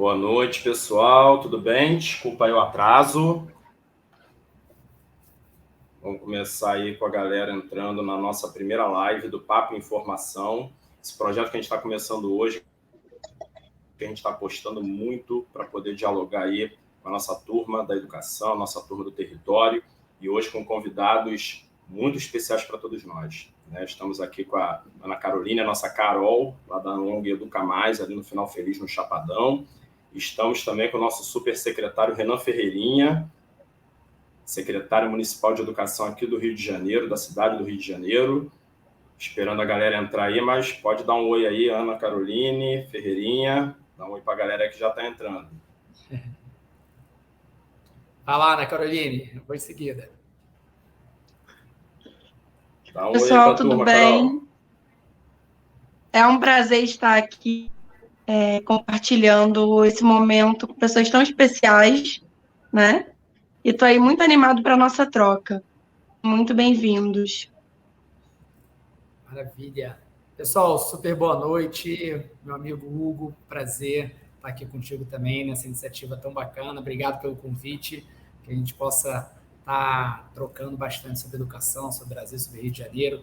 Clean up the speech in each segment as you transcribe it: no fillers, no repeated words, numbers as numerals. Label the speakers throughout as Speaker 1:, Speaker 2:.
Speaker 1: Boa noite, pessoal. Tudo bem? Desculpa aí o atraso. Vamos começar aí com a galera entrando na nossa primeira live do Papo Informação. Esse projeto que a gente está começando hoje, que a gente está apostando muito para poder dialogar aí com a nossa turma da educação, nossa turma do território, e hoje com convidados muito especiais para todos nós. Estamos aqui com a Ana Carolina, a nossa Carol, lá da ONG Educa Mais, ali no Final Feliz, no Chapadão. Estamos também com o nosso super secretário Renan Ferreirinha, secretário municipal de educação aqui do Rio de Janeiro, da cidade do Rio de Janeiro. Esperando a galera entrar aí, mas pode dar um oi aí, Ana Caroline, Ferreirinha. Dá um oi para a galera que já está entrando.
Speaker 2: Fala, Ana Caroline. Vou em seguida.
Speaker 1: Dá um
Speaker 3: Pessoal,
Speaker 1: oi pra
Speaker 3: tudo
Speaker 1: turma,
Speaker 3: bem?
Speaker 1: Carol.
Speaker 3: É um prazer estar aqui compartilhando esse momento com pessoas tão especiais, né? E estou aí muito animado para a nossa troca. Muito bem-vindos.
Speaker 2: Maravilha. Pessoal, super boa noite. Meu amigo Hugo, prazer estar aqui contigo também nessa iniciativa tão bacana. Obrigado pelo convite, que a gente possa estar trocando bastante sobre educação, sobre Brasil, sobre Rio de Janeiro.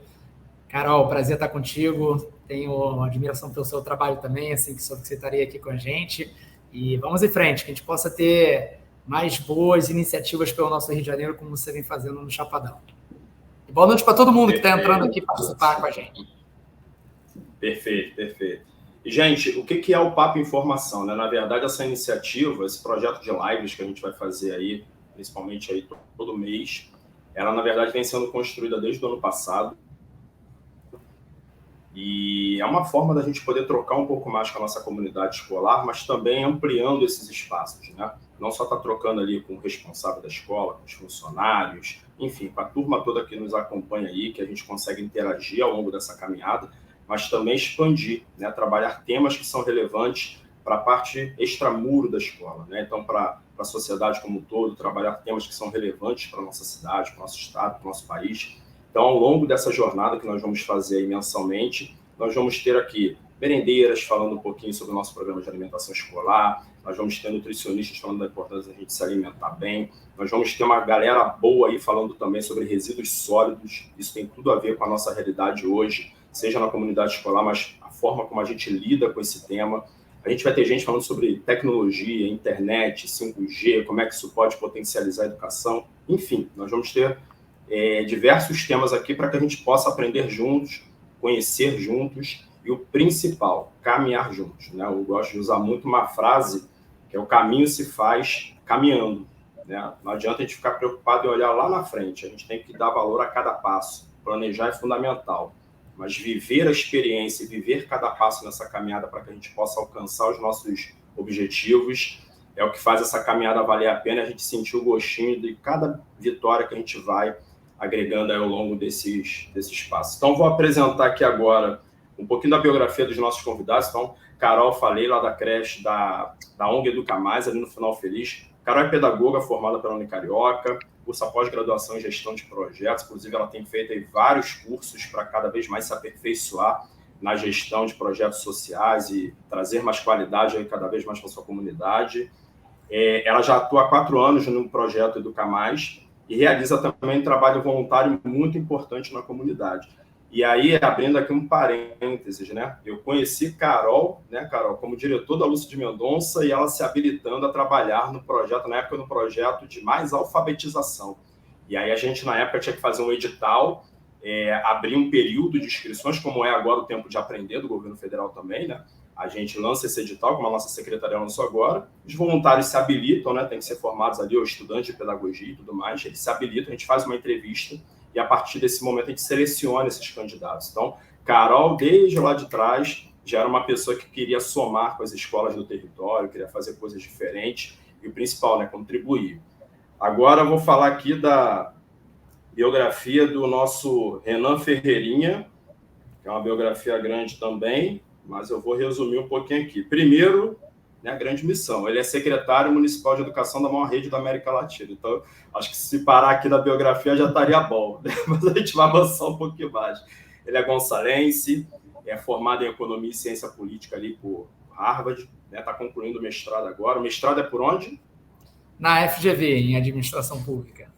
Speaker 2: Carol, prazer estar contigo. Tenho admiração pelo seu trabalho também, assim que soube que você estaria aqui com a gente. E vamos em frente, que a gente possa ter mais boas iniciativas pelo nosso Rio de Janeiro, como você vem fazendo no Chapadão. E boa noite para todo mundo que está entrando aqui participar com a gente.
Speaker 1: Perfeito. E, gente, o que é o Papo Informação? Na verdade, essa iniciativa, esse projeto de lives que a gente vai fazer aí, principalmente aí todo mês, ela, na verdade, vem sendo construída desde o ano passado. E é uma forma da gente poder trocar um pouco mais com a nossa comunidade escolar, mas também ampliando esses espaços, né? Não só estar trocando ali com o responsável da escola, com os funcionários, enfim, com a turma toda que nos acompanha aí, que a gente consegue interagir ao longo dessa caminhada, mas também expandir, né? Trabalhar temas que são relevantes para a parte extramuro da escola, né? Então, para a sociedade como um todo, trabalhar temas que são relevantes para a nossa cidade, para o nosso estado, para o nosso país. Então, ao longo dessa jornada que nós vamos fazer aí mensalmente, nós vamos ter aqui merendeiras falando um pouquinho sobre o nosso programa de alimentação escolar, nós vamos ter nutricionistas falando da importância da gente se alimentar bem, nós vamos ter uma galera boa aí falando também sobre resíduos sólidos, isso tem tudo a ver com a nossa realidade hoje, seja na comunidade escolar, mas a forma como a gente lida com esse tema. A gente vai ter gente falando sobre tecnologia, internet, 5G, como é que isso pode potencializar a educação, enfim, nós vamos ter diversos temas aqui para que a gente possa aprender juntos, conhecer juntos e o principal, caminhar juntos, né? Eu gosto de usar muito uma frase que é: o caminho se faz caminhando, né? Não adianta a gente ficar preocupado em olhar lá na frente, a gente tem que dar valor a cada passo, planejar é fundamental, mas viver a experiência e viver cada passo nessa caminhada para que a gente possa alcançar os nossos objetivos é o que faz essa caminhada valer a pena, a gente sentir o gostinho de cada vitória que a gente vai agregando aí ao longo desses passos. Então, vou apresentar aqui agora um pouquinho da biografia dos nossos convidados. Então, Carol, falei lá da creche da ONG Educa Mais, ali no Final Feliz. Carol é pedagoga formada pela Unicarioca, cursa pós-graduação em gestão de projetos. Inclusive, ela tem feito aí vários cursos para cada vez mais se aperfeiçoar na gestão de projetos sociais e trazer mais qualidade aí cada vez mais para a sua comunidade. Ela já atua há 4 anos no projeto Educa Mais, e realiza também um trabalho voluntário muito importante na comunidade. E aí, abrindo aqui um parênteses, né? Eu conheci Carol, né, Carol, como diretor da Lúcia de Mendonça, e ela se habilitando a trabalhar no projeto, na época, no projeto de mais alfabetização. E aí a gente, na época, tinha que fazer um edital, abrir um período de inscrições, como é agora o Tempo de Aprender, do governo federal também, né? A gente lança esse edital, como a nossa secretaria lançou agora, os voluntários se habilitam, né? Tem que ser formados ali, ou estudantes de pedagogia e tudo mais, eles se habilitam, a gente faz uma entrevista, e a partir desse momento a gente seleciona esses candidatos. Então, Carol, desde lá de trás, já era uma pessoa que queria somar com as escolas do território, queria fazer coisas diferentes, e o principal, né? Contribuir. Agora eu vou falar aqui da biografia do nosso Renan Ferreirinha, que é uma biografia grande também, mas eu vou resumir um pouquinho aqui. Primeiro, né, a grande missão. Ele é secretário municipal de educação da maior rede da América Latina. Então, acho que se parar aqui na biografia já estaria bom, né? Mas a gente vai avançar um pouquinho mais. Ele é gonçalense, é formado em economia e ciência política ali por Harvard, né? Está concluindo o mestrado agora. O mestrado é por onde?
Speaker 2: Na FGV, em Administração Pública.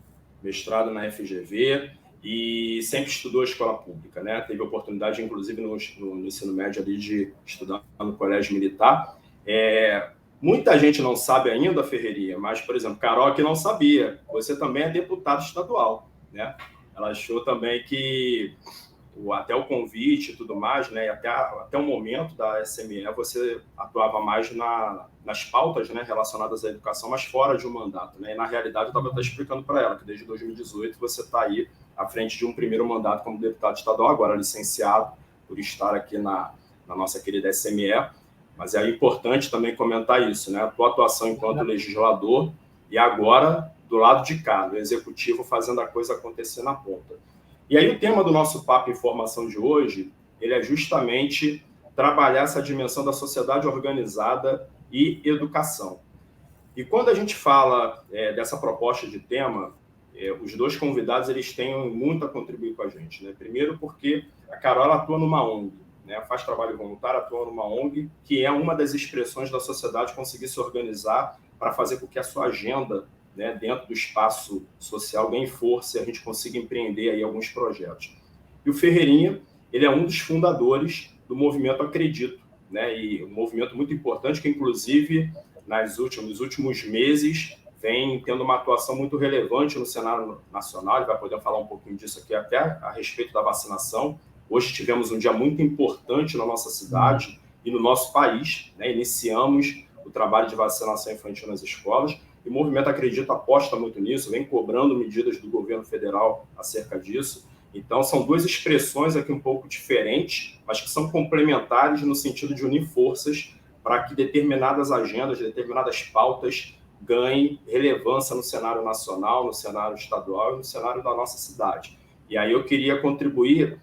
Speaker 1: Mestrado na FGV e sempre estudou a escola pública, né? Teve oportunidade, inclusive, no ensino médio ali de estudar no Colégio Militar. Muita gente não sabe ainda, Ferreirinha, mas, por exemplo, Carol aqui não sabia. Você também é deputado estadual, né? Ela achou também que até o convite e tudo mais, né? E até o momento da SME, você atuava mais nas pautas, né, relacionadas à educação, mas fora de um mandato, né? E, na realidade, eu estava até explicando para ela que desde 2018 você está aí à frente de um primeiro mandato como deputado estadual, agora licenciado por estar aqui na nossa querida SME. Mas é importante também comentar isso, né? A tua atuação enquanto legislador e agora do lado de cá, do executivo, fazendo a coisa acontecer na ponta. E aí o tema do nosso Papo Informação de hoje, ele é justamente trabalhar essa dimensão da sociedade organizada e educação. E quando a gente fala dessa proposta de tema, os dois convidados eles têm muito a contribuir com a gente, né? Primeiro porque a Carol atua numa ONG, né? Faz trabalho voluntário, atua numa ONG, que é uma das expressões da sociedade conseguir se organizar para fazer com que a sua agenda, né, dentro do espaço social ganhe força e a gente consiga empreender aí alguns projetos. E o Ferreirinha, ele é um dos fundadores do movimento Acredito, né? E um movimento muito importante que, inclusive, nos últimos meses, vem tendo uma atuação muito relevante no cenário nacional. Ele vai poder falar um pouquinho disso aqui até a respeito da vacinação. Hoje tivemos um dia muito importante na nossa cidade e no nosso país, né? Iniciamos o trabalho de vacinação infantil nas escolas. E o Movimento Acredito aposta muito nisso, vem cobrando medidas do governo federal acerca disso. Então, são duas expressões aqui um pouco diferentes, mas que são complementares no sentido de unir forças para que determinadas agendas, determinadas pautas ganhem relevância no cenário nacional, no cenário estadual e no cenário da nossa cidade. E aí eu queria contribuir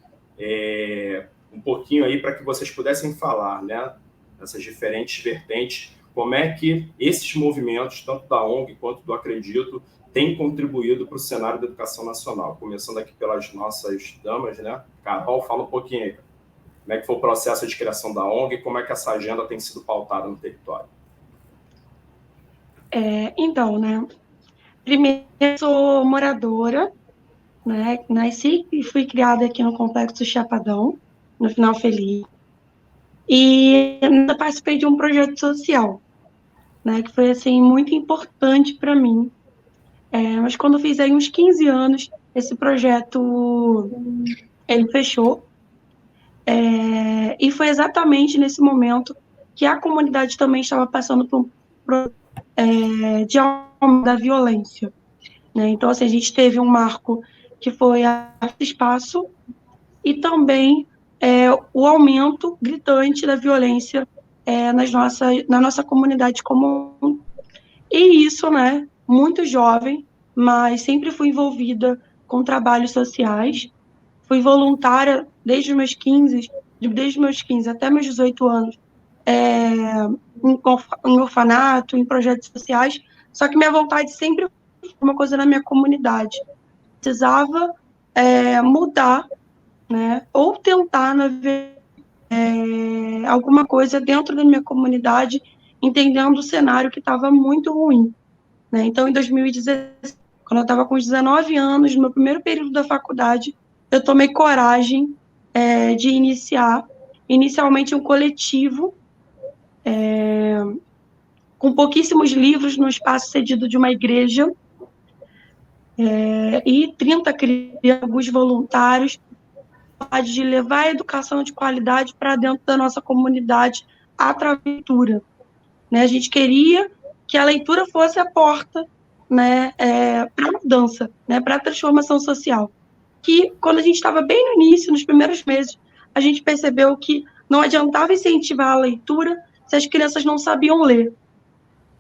Speaker 1: um pouquinho aí para que vocês pudessem falar, né, nessas diferentes vertentes, como é que esses movimentos, tanto da ONG quanto do Acredito, têm contribuído para o cenário da educação nacional. Começando aqui pelas nossas damas, né? Carol, fala um pouquinho aí. Como é que foi o processo de criação da ONG e como é que essa agenda tem sido pautada no território?
Speaker 3: Então, né? Primeiro, eu sou moradora, né? Nasci e fui criada aqui no Complexo Chapadão, no Final Feliz. E eu participei de um projeto social, né, que foi assim muito importante para mim. Mas quando eu fiz aí uns 15 anos, esse projeto ele fechou. E foi exatamente nesse momento que a comunidade também estava passando por de aumento da violência, né? Então, assim, a gente teve um marco que foi a espaço e também o aumento gritante da violência na nossa comunidade comum. E isso, né, muito jovem, mas sempre fui envolvida com trabalhos sociais. Fui voluntária desde os meus 15 até meus 18 anos, em orfanato, em projetos sociais. Só que minha vontade sempre foi uma coisa na minha comunidade. Precisava mudar, né, ou tentar alguma coisa dentro da minha comunidade, entendendo o cenário que estava muito ruim, né? Então, em 2016, quando eu estava com 19 anos, no meu primeiro período da faculdade, eu tomei coragem de iniciar, inicialmente, um coletivo com pouquíssimos livros no espaço cedido de uma igreja, e 30 crianças, alguns voluntários, de levar a educação de qualidade para dentro da nossa comunidade através da leitura, né? A gente queria que a leitura fosse a porta, né, para a mudança, né, para a transformação social. Que quando a gente estava bem no início, nos primeiros meses, a gente percebeu que não adiantava incentivar a leitura se as crianças não sabiam ler,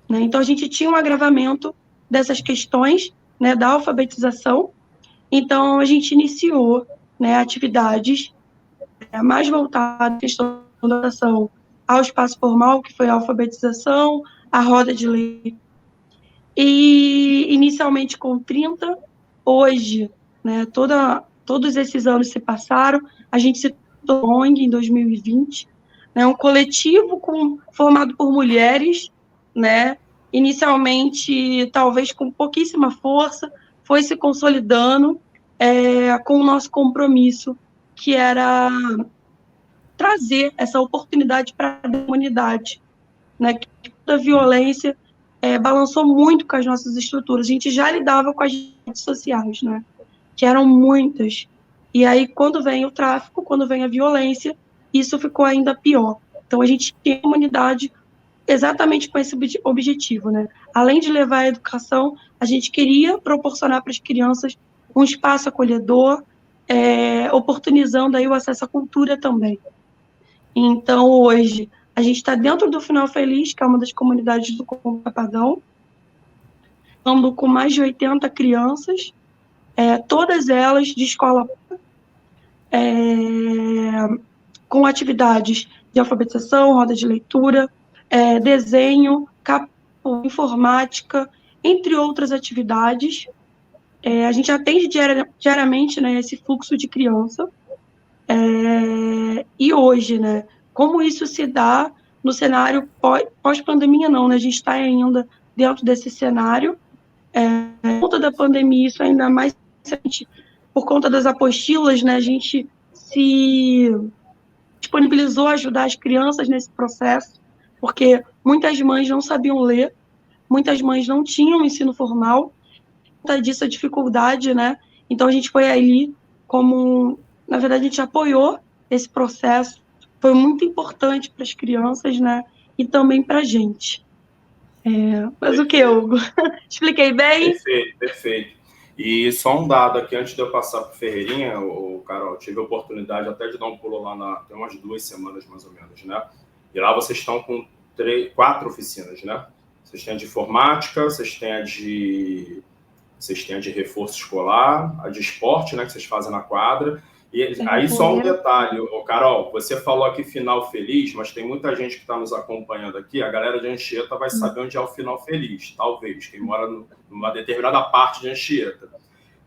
Speaker 3: né? Então a gente tinha um agravamento dessas questões, né, da alfabetização. Então a gente iniciou, né, atividades mais voltadas à questão da educação ao espaço formal, que foi a alfabetização, a roda de leitura. E inicialmente com 30, hoje, né, todos esses anos se passaram, a gente se tornou ONG em 2020, né, um coletivo formado por mulheres, né, inicialmente talvez com pouquíssima força, foi se consolidando com o nosso compromisso, que era trazer essa oportunidade para a comunidade, né, que a violência balançou muito com as nossas estruturas. A gente já lidava com as redes sociais, né, que eram muitas. E aí, quando vem o tráfico, quando vem a violência, isso ficou ainda pior. Então, a gente tem a comunidade exatamente com esse objetivo, né? Além de levar a educação, a gente queria proporcionar para as crianças um espaço acolhedor, oportunizando aí o acesso à cultura também. Então, hoje, a gente está dentro do Final Feliz, que é uma das comunidades do Chapadão, falando com mais de 80 crianças, todas elas de escola, com atividades de alfabetização, roda de leitura, desenho, informática, entre outras atividades. A gente atende diariamente, né, esse fluxo de criança. E hoje, né, como isso se dá no cenário pós-pandemia, não, né? A gente está ainda dentro desse cenário. Por conta da pandemia, isso ainda mais por conta das apostilas, né, a gente se disponibilizou a ajudar as crianças nesse processo, porque muitas mães não sabiam ler, muitas mães não tinham ensino formal, por conta disso a dificuldade, né? Então a gente foi ali na verdade a gente apoiou esse processo, foi muito importante para as crianças, né? E também para a gente. Mas o que, Hugo? Expliquei bem?
Speaker 1: Perfeito, perfeito. E só um dado aqui, antes de eu passar para o Ferreirinha, Carol, tive a oportunidade até de dar um pulo lá, tem umas 2 semanas mais ou menos, né? E lá vocês estão com 4 oficinas, né? Vocês têm a de informática, vocês têm a de reforço escolar, a de esporte, né, que vocês fazem na quadra. E aí só um detalhe, Carol, você falou aqui Final Feliz, mas tem muita gente que está nos acompanhando aqui, a galera de Anchieta vai saber onde é o Final Feliz, talvez, quem mora numa determinada parte de Anchieta.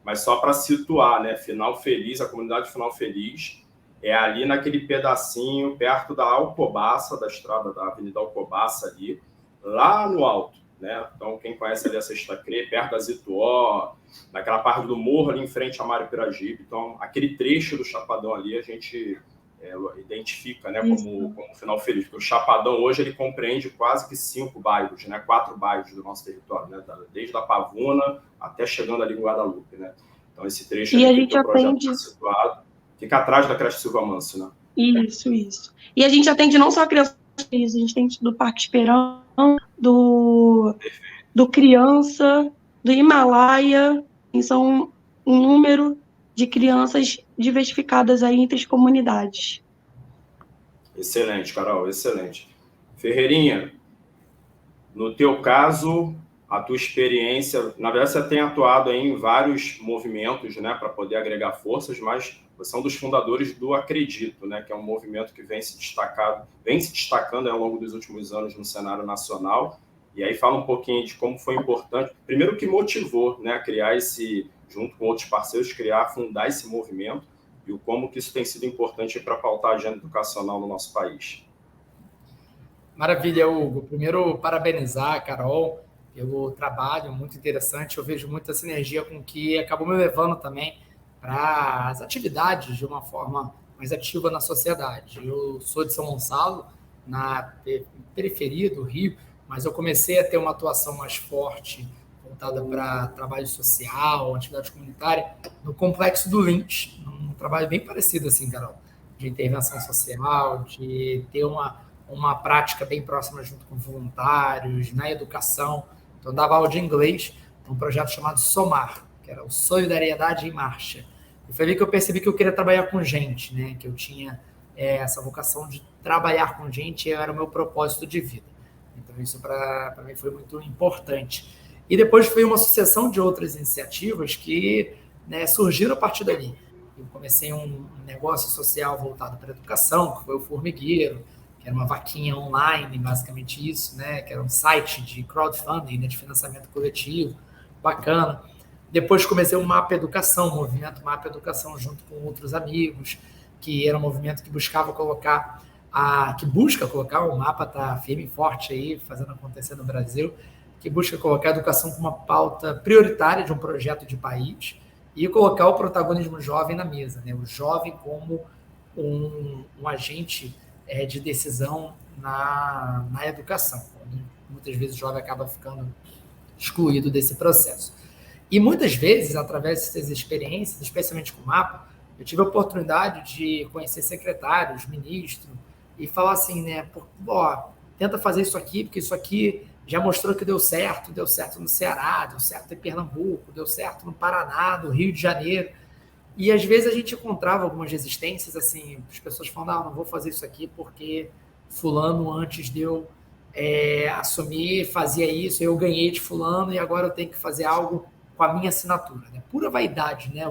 Speaker 1: Mas só para situar, né, Final Feliz, a comunidade Final Feliz, é ali naquele pedacinho, perto da Alcobaça, da estrada da Avenida Alcobaça ali, lá no alto, né? Então, quem conhece ali a Sexta CRE, perto da Zituó, naquela parte do morro ali em frente a Mário Piragibe. Então, aquele trecho do Chapadão ali a gente identifica, né, como Final Feliz. Porque o Chapadão hoje ele compreende quase que 5 bairros, né, 4 bairros do nosso território, né, desde a Pavuna até chegando ali em Guadalupe, né? Então, esse trecho
Speaker 3: ali
Speaker 1: a
Speaker 3: gente
Speaker 1: o projeto está situado, fica atrás da creche Silva Manso, né?
Speaker 3: Isso. E a gente atende não só a crianças, a gente tem do Parque Esperança, do Criança, do Himalaia, e são um número de crianças diversificadas aí entre as comunidades.
Speaker 1: Excelente, Carol, excelente. Ferreirinha, no teu caso, a tua experiência, na verdade você tem atuado aí em vários movimentos, né, para poder agregar forças, mas você é um dos fundadores do Acredito, né, que é um movimento que vem se destacando ao longo dos últimos anos no cenário nacional. E aí fala um pouquinho de como foi importante, primeiro o que motivou, né, a criar junto com outros parceiros, fundar esse movimento e o como que isso tem sido importante para pautar a agenda educacional no nosso país.
Speaker 2: Maravilha, Hugo. Primeiro, parabenizar a Carol pelo trabalho, muito interessante. Eu vejo muita sinergia com o que acabou me levando também para as atividades de uma forma mais ativa na sociedade. Eu sou de São Gonçalo, na periferia do Rio, mas eu comecei a ter uma atuação mais forte voltada para trabalho social, atividade comunitária, no Complexo do Lins, um trabalho bem parecido, assim, Carol, de intervenção social, de ter uma prática bem próxima junto com voluntários, na educação. Então, eu dava aula de inglês, um projeto chamado SOMAR, que era o Solidariedade em Marcha. E foi ali que eu percebi que eu queria trabalhar com gente, né? Que eu tinha essa vocação de trabalhar com gente, era o meu propósito de vida. Então, isso para mim foi muito importante. E depois foi uma sucessão de outras iniciativas que, né, surgiram a partir dali. Eu comecei um negócio social voltado para a educação, que foi o Formigueiro, que era uma vaquinha online, basicamente isso, né? Que era um site de crowdfunding, né, de financiamento coletivo, bacana. Depois comecei o Mapa Educação, o movimento Mapa Educação, junto com outros amigos, que era um movimento que buscava colocar que busca colocar, o mapa está firme e forte aí, fazendo acontecer no Brasil, que busca colocar a educação como uma pauta prioritária de um projeto de país e colocar o protagonismo jovem na mesa, né? O jovem como um agente de decisão na educação. Muitas vezes o jovem acaba ficando excluído desse processo. E muitas vezes, através dessas experiências, especialmente com o mapa, eu tive a oportunidade de conhecer secretários, ministros, e falar assim, né, tenta fazer isso aqui, porque isso aqui já mostrou que deu certo no Ceará, deu certo em Pernambuco, deu certo no Paraná, no Rio de Janeiro. E às vezes a gente encontrava algumas resistências, assim, as pessoas falando, não vou fazer isso aqui porque fulano antes de eu assumir fazia isso, eu ganhei de fulano e agora eu tenho que fazer algo com a minha assinatura, né? Pura vaidade, né?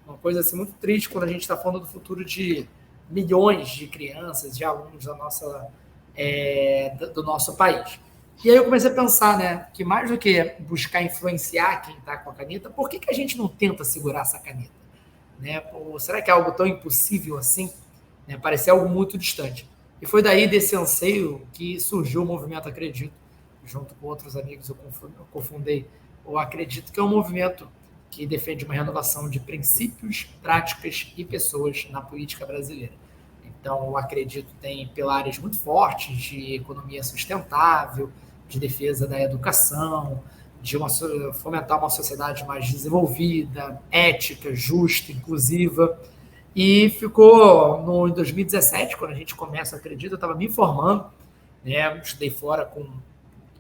Speaker 2: Uma coisa assim muito triste quando a gente está falando do futuro de milhões de crianças, de alunos do nosso país. E aí eu comecei a pensar, né, que mais do que buscar influenciar quem está com a caneta, por que a gente não tenta segurar essa caneta? Né? Ou será que é algo tão impossível assim? Né? Parecia algo muito distante. E foi daí, desse anseio, que surgiu o movimento Acredito. Junto com outros amigos, eu cofundei o Acredito, que é um movimento que defende uma renovação de princípios, práticas e pessoas na política brasileira. Então, o Acredito tem pilares muito fortes de economia sustentável, de defesa da educação, de fomentar uma sociedade mais desenvolvida, ética, justa, inclusiva. E ficou em 2017, quando a gente começa, acredito, eu estava me formando, né? Estudei fora com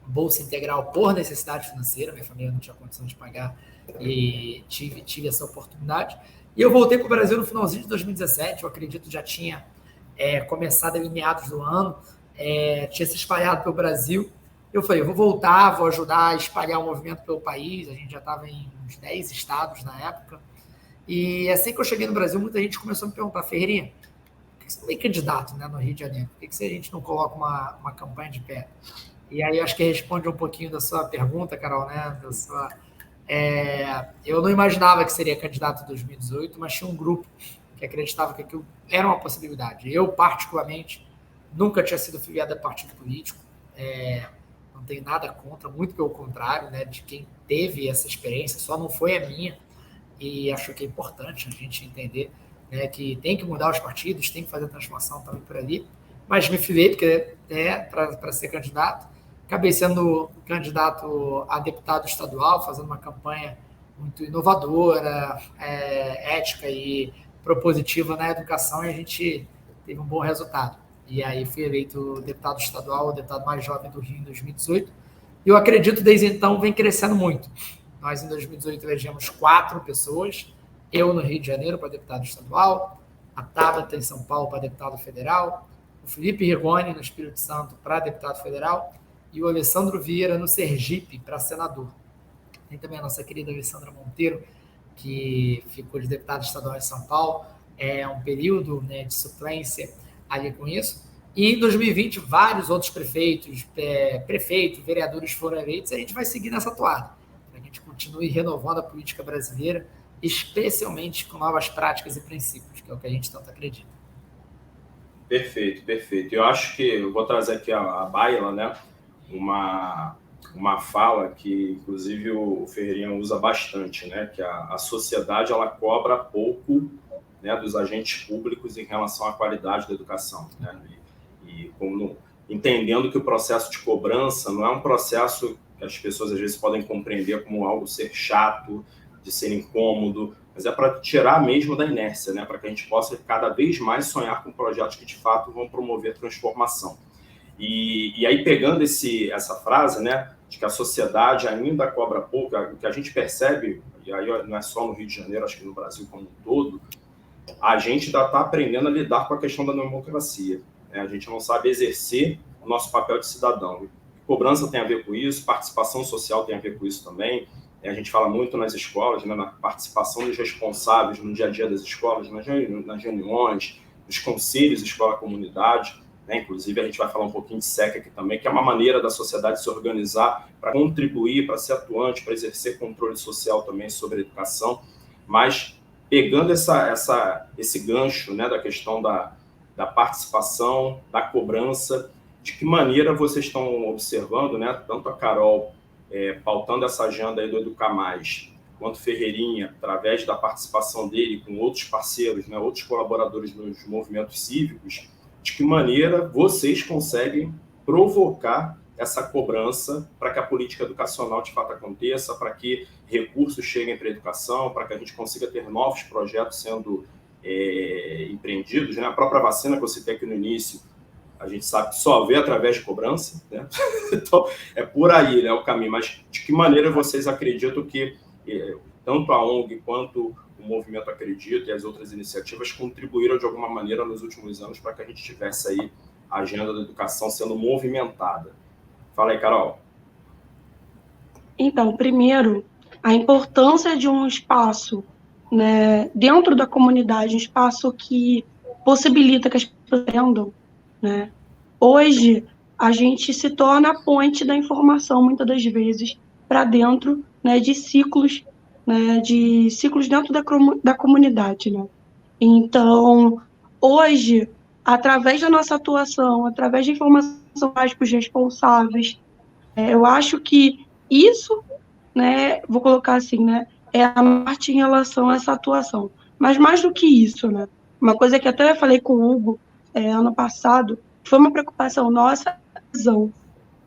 Speaker 2: bolsa integral por necessidade financeira, minha família não tinha condição de pagar e tive essa oportunidade. E eu voltei para o Brasil no finalzinho de 2017, eu acredito já tinha começado em meados do ano, tinha se espalhado pelo Brasil. Eu falei, eu vou voltar, vou ajudar a espalhar o movimento pelo país, a gente já estava em uns 10 estados na época. E assim que eu cheguei no Brasil, muita gente começou a me perguntar, Ferreirinha, por que você não é candidato, né, no Rio de Janeiro? Por que a gente não coloca uma campanha de pé? E aí acho que responde um pouquinho da sua pergunta, Carol, né? Eu não imaginava que seria candidato em 2018, mas tinha um grupo que acreditava que aquilo era uma possibilidade. Eu, particularmente, nunca tinha sido filiado a partido político, não tenho nada contra, muito pelo contrário, né, de quem teve essa experiência, só não foi a minha, e acho que é importante a gente entender, né, que tem que mudar os partidos, tem que fazer a transformação também por ali, mas me filiei porque para ser candidato, acabei sendo candidato a deputado estadual, fazendo uma campanha muito inovadora, ética e propositiva na educação, e a gente teve um bom resultado. E aí fui eleito deputado estadual, o deputado mais jovem do Rio em 2018. E eu acredito, desde então, vem crescendo muito. Nós, em 2018, elegemos 4 pessoas. Eu, no Rio de Janeiro, para deputado estadual. A Tabata, em São Paulo, para deputado federal. O Felipe Rigoni, no Espírito Santo, para deputado federal. E o Alessandro Vieira, no Sergipe, para senador. Tem também a nossa querida Alessandra Monteiro, que ficou de deputado estadual em São Paulo. É um período, né, de suplência ali com isso. E em 2020, vários outros prefeitos, vereadores foram eleitos, e a gente vai seguir nessa toada. A gente continue renovando a política brasileira, especialmente com novas práticas e princípios, que é o que a gente tanto acredita.
Speaker 1: Perfeito, perfeito. Eu acho que eu vou trazer aqui a baila, né? Uma fala que, inclusive, o Ferreirinha usa bastante, né? Que a sociedade ela cobra pouco, né, dos agentes públicos em relação à qualidade da educação, né? E entendendo que o processo de cobrança não é um processo que as pessoas às vezes podem compreender como algo ser chato, de ser incômodo, mas é para tirar mesmo da inércia, né? Para que a gente possa cada vez mais sonhar com projetos que de fato vão promover transformação. E aí, pegando essa frase, né, de que a sociedade ainda cobra pouco, o que a gente percebe, e aí não é só no Rio de Janeiro, acho que no Brasil como um todo, a gente ainda está aprendendo a lidar com a questão da democracia, né? A gente não sabe exercer o nosso papel de cidadão. Cobrança tem a ver com isso, participação social tem a ver com isso também. A gente fala muito nas escolas, né, na participação dos responsáveis no dia a dia das escolas, nas reuniões, nos conselhos escola-comunidade. Né? Inclusive, a gente vai falar um pouquinho de SEC aqui também, que é uma maneira da sociedade se organizar para contribuir, para ser atuante, para exercer controle social também sobre a educação. Mas, pegando esse gancho, né, da questão da participação, da cobrança, de que maneira vocês estão observando, né, tanto a Carol pautando essa agenda aí do Educar Mais, quanto Ferreirinha, através da participação dele com outros parceiros, né, outros colaboradores nos movimentos cívicos, de que maneira vocês conseguem provocar essa cobrança para que a política educacional de fato aconteça, para que recursos cheguem para a educação, para que a gente consiga ter novos projetos sendo empreendidos, né? A própria vacina que eu citei aqui no início, a gente sabe que só vê através de cobrança, né? Então, é por aí, né, o caminho. Mas de que maneira vocês acreditam que tanto a ONG quanto o movimento Acredita e as outras iniciativas contribuíram de alguma maneira nos últimos anos para que a gente tivesse aí a agenda da educação sendo movimentada? Fala aí, Carol.
Speaker 3: Então, primeiro, a importância de um espaço, né, dentro da comunidade, um espaço que possibilita que as pessoas aprendam, né? Hoje, a gente se torna a ponte da informação, muitas das vezes, para dentro, né, de ciclos dentro da comunidade, né? Então, hoje, através da nossa atuação, através de informação para os responsáveis, eu acho que isso, né, vou colocar assim, né, é a parte em relação a essa atuação. Mas mais do que isso, né, uma coisa que até eu falei com o Hugo ano passado, foi uma preocupação nossa, a visão,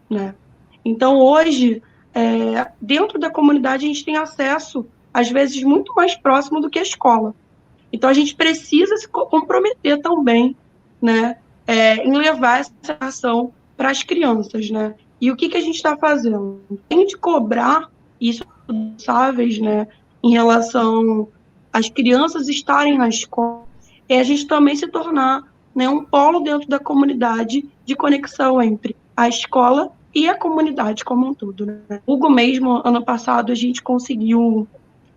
Speaker 3: né. Então, hoje, dentro da comunidade, a gente tem acesso, às vezes, muito mais próximo do que a escola. Então, a gente precisa se comprometer também, né, em levar essa ação para as crianças, né? E o que a gente está fazendo? Tem de cobrar isso, responsáveis, né, em relação às crianças estarem na escola, e a gente também se tornar, né, um polo dentro da comunidade de conexão entre a escola e a comunidade como um todo, né? Hugo mesmo, ano passado, a gente conseguiu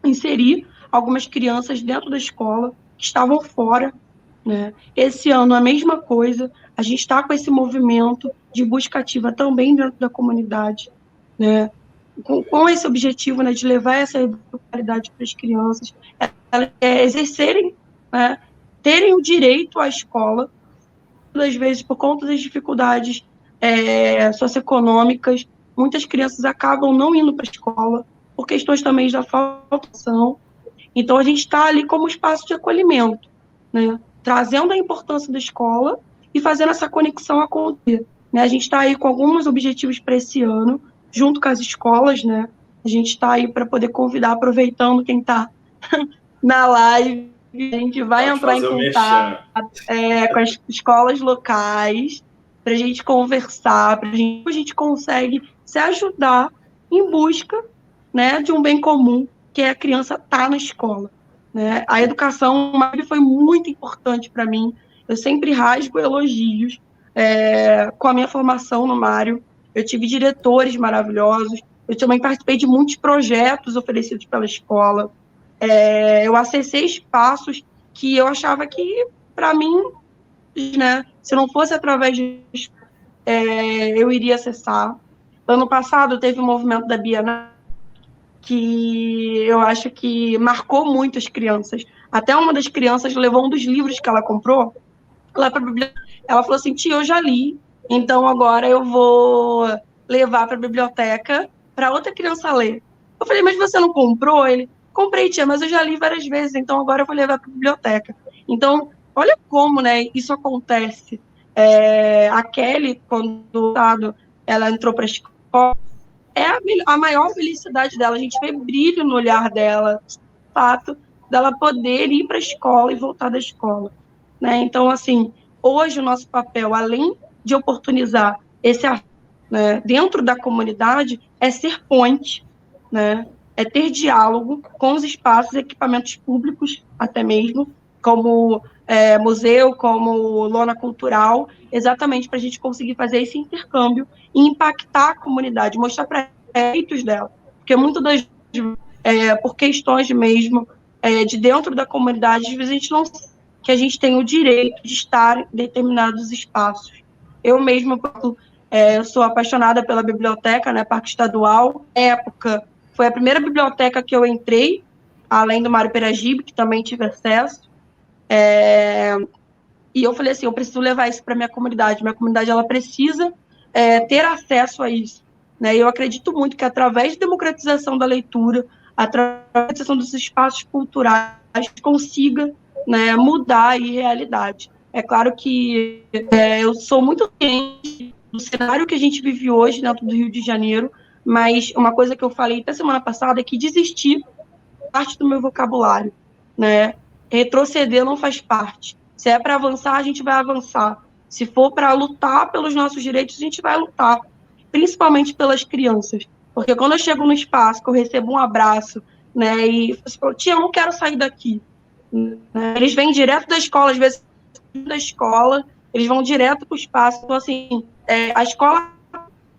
Speaker 3: inserir algumas crianças dentro da escola que estavam fora, né? Esse ano a mesma coisa, a gente está com esse movimento de busca ativa também dentro da comunidade, né? Com esse objetivo, né, de levar essa educação para as crianças, elas exercerem, né, terem o direito à escola, às vezes por conta das dificuldades socioeconômicas, muitas crianças acabam não indo para a escola, por questões também da faltação. Então, a gente está ali como espaço de acolhimento, né? Trazendo a importância da escola e fazendo essa conexão acontecer, né? A gente está aí com alguns objetivos para esse ano, junto com as escolas, né? A gente está aí para poder convidar, aproveitando quem está na live, a gente vai entrar em contato com as escolas locais, para a gente conversar, para a gente consegue se ajudar em busca, né, de um bem comum, que é a criança estar na escola, né? A educação foi muito importante para mim. Eu sempre rasgo elogios com a minha formação no Mário. Eu tive diretores maravilhosos. Eu também participei de muitos projetos oferecidos pela escola. Eu acessei espaços que eu achava que, para mim, né, se não fosse através de eu iria acessar. Ano passado teve um movimento da Bienal que eu acho que marcou muito as crianças. Até uma das crianças levou um dos livros que ela comprou lá para a biblioteca. Ela falou assim: tia, eu já li, então agora eu vou levar para a biblioteca para outra criança ler. Eu falei: mas você não comprou? Ele: comprei, tia, mas eu já li várias vezes, então agora eu vou levar para a biblioteca. Então, olha como, né, isso acontece. A Kelly, quando ela entrou para a escola, a maior felicidade dela, a gente vê brilho no olhar dela, o fato dela poder ir para a escola e voltar da escola, né? Então, assim, hoje o nosso papel, além de oportunizar esse, né, dentro da comunidade, é ser ponte, né? É ter diálogo com os espaços e equipamentos públicos, até mesmo, como museu, como lona cultural, exatamente para a gente conseguir fazer esse intercâmbio e impactar a comunidade, mostrar para direitos dela, porque muitas das por questões mesmo de dentro da comunidade, às vezes a gente não sabe que a gente tem o direito de estar em determinados espaços. Eu mesma sou apaixonada pela biblioteca, né, Parque Estadual. Na época, foi a primeira biblioteca que eu entrei, além do Mário Peragibe, que também tive acesso. E eu falei assim, eu preciso levar isso para minha comunidade ela precisa ter acesso a isso, né? Eu acredito muito que através da democratização da leitura, através da democratização dos espaços culturais, consiga, né, mudar a realidade. É claro que eu sou muito ciente do cenário que a gente vive hoje dentro do Rio de Janeiro, mas uma coisa que eu falei até semana passada é que desistir parte do meu vocabulário, né? Retroceder não faz parte. Se é para avançar, a gente vai avançar. Se for para lutar pelos nossos direitos, a gente vai lutar, principalmente pelas crianças. Porque quando eu chego no espaço, que eu recebo um abraço, né, e falo, tia, eu não quero sair daqui. Né? Eles vêm direto da escola, às vezes da escola, eles vão direto para o espaço. Então, assim, a escola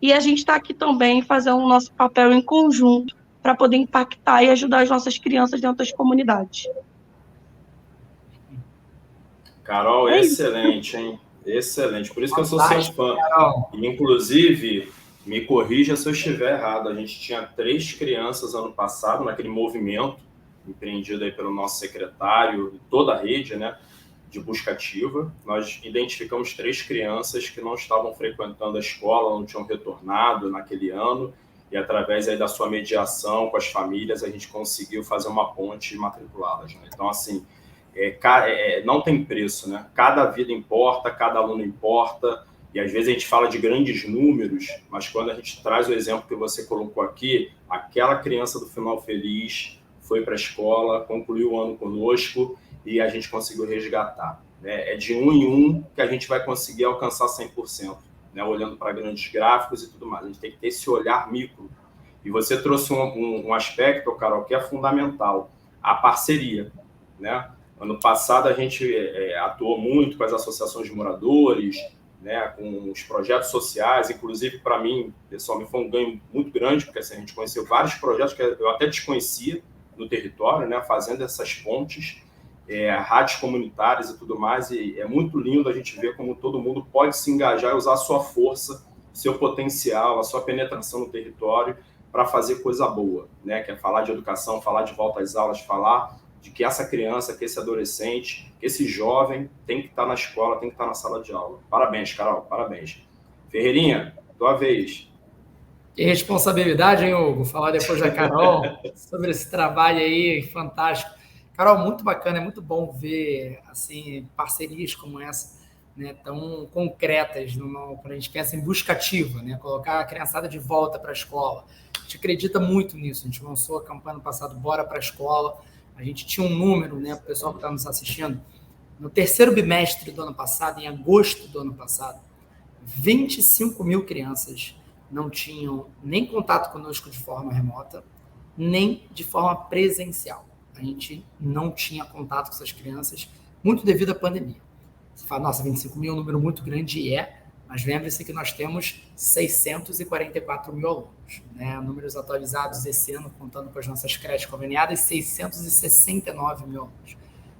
Speaker 3: e a gente está aqui também fazendo o nosso papel em conjunto para poder impactar e ajudar as nossas crianças dentro das comunidades.
Speaker 1: Carol, excelente, hein? Excelente. Por isso que eu sou seu fã. E, inclusive, me corrija se eu estiver errado. A gente tinha 3 crianças ano passado naquele movimento empreendido aí pelo nosso secretário e toda a rede, né, de busca ativa. Nós identificamos 3 crianças que não estavam frequentando a escola, não tinham retornado naquele ano, e através aí da sua mediação com as famílias, a gente conseguiu fazer uma ponte e matriculá-las, né? Então, assim, não tem preço, né? Cada vida importa, cada aluno importa, e às vezes a gente fala de grandes números, mas quando a gente traz o exemplo que você colocou aqui, aquela criança do Final Feliz foi para a escola, concluiu o ano conosco, e a gente conseguiu resgatar. Né? É de 1 em 1 que a gente vai conseguir alcançar 100%, né? Olhando para grandes gráficos e tudo mais. A gente tem que ter esse olhar micro. E você trouxe um aspecto, Carol, que é fundamental, a parceria. Né? Ano passado a gente atuou muito com as associações de moradores, né? Com os projetos sociais, inclusive para mim, pessoalmente, foi um ganho muito grande, porque assim, a gente conheceu vários projetos que eu até desconhecia no território, né? Fazendo essas pontes, rádios comunitárias e tudo mais, e é muito lindo a gente ver como todo mundo pode se engajar e usar a sua força, seu potencial, a sua penetração no território para fazer coisa boa, né? Que é falar de educação, falar de volta às aulas, falar de que essa criança, que esse adolescente, que esse jovem tem que estar na escola, tem que estar na sala de aula. Parabéns, Carol, parabéns. Ferreirinha, tua vez.
Speaker 2: Que responsabilidade, hein, Hugo? Falar depois da Carol sobre esse trabalho aí fantástico. Carol, muito bacana, é muito bom ver assim, parcerias como essa, né, tão concretas, quando a gente pensa em busca ativa, né, colocar a criançada de volta para a escola. A gente acredita muito nisso, a gente lançou a campanha no passado, Bora para a Escola. A gente tinha um número, né, para o pessoal que está nos assistindo, no 3º bimestre do ano passado, em agosto do ano passado, 25 mil crianças não tinham nem contato conosco de forma remota, nem de forma presencial. A gente não tinha contato com essas crianças, muito devido à pandemia. Você fala, nossa, 25 mil é um número muito grande, e mas lembre-se que nós temos 644 mil alunos, né? Números atualizados esse ano, contando com as nossas creches conveniadas, 669 mil alunos.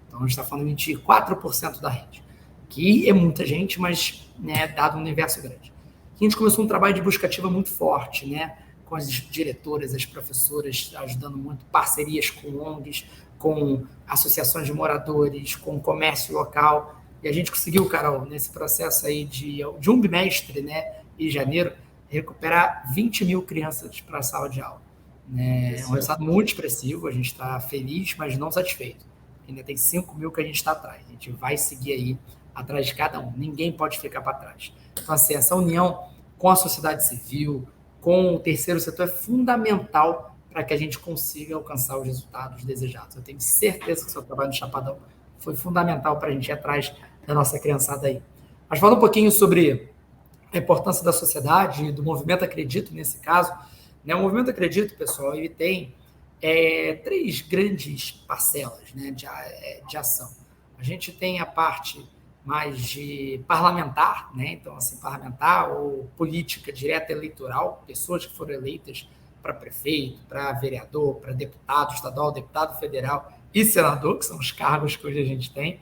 Speaker 2: Então, a gente está falando de 4% da rede, que é muita gente, mas, né, dado um universo grande. A gente começou um trabalho de busca ativa muito forte, né? Com as diretoras, as professoras ajudando muito, parcerias com ONGs, com associações de moradores, com o comércio local. E a gente conseguiu, Carol, nesse processo aí de um bimestre, né, em janeiro, recuperar 20 mil crianças para a sala de aula. Né? É um resultado muito expressivo, a gente está feliz, mas não satisfeito. Ainda tem 5 mil que a gente está atrás. A gente vai seguir aí atrás de cada um. Ninguém pode ficar para trás. Então, assim, essa união com a sociedade civil, com o terceiro setor, é fundamental para que a gente consiga alcançar os resultados desejados. Eu tenho certeza que o seu trabalho no Chapadão foi fundamental para a gente ir atrás da nossa criançada aí. Mas falando um pouquinho sobre a importância da sociedade e do movimento Acredito, nesse caso, né? O movimento Acredito, pessoal, ele tem 3 grandes parcelas, né, de ação. A gente tem a parte mais de parlamentar, né? Então, assim, parlamentar ou política direta eleitoral, pessoas que foram eleitas para prefeito, para vereador, para deputado estadual, deputado federal e senador, que são os cargos que hoje a gente tem.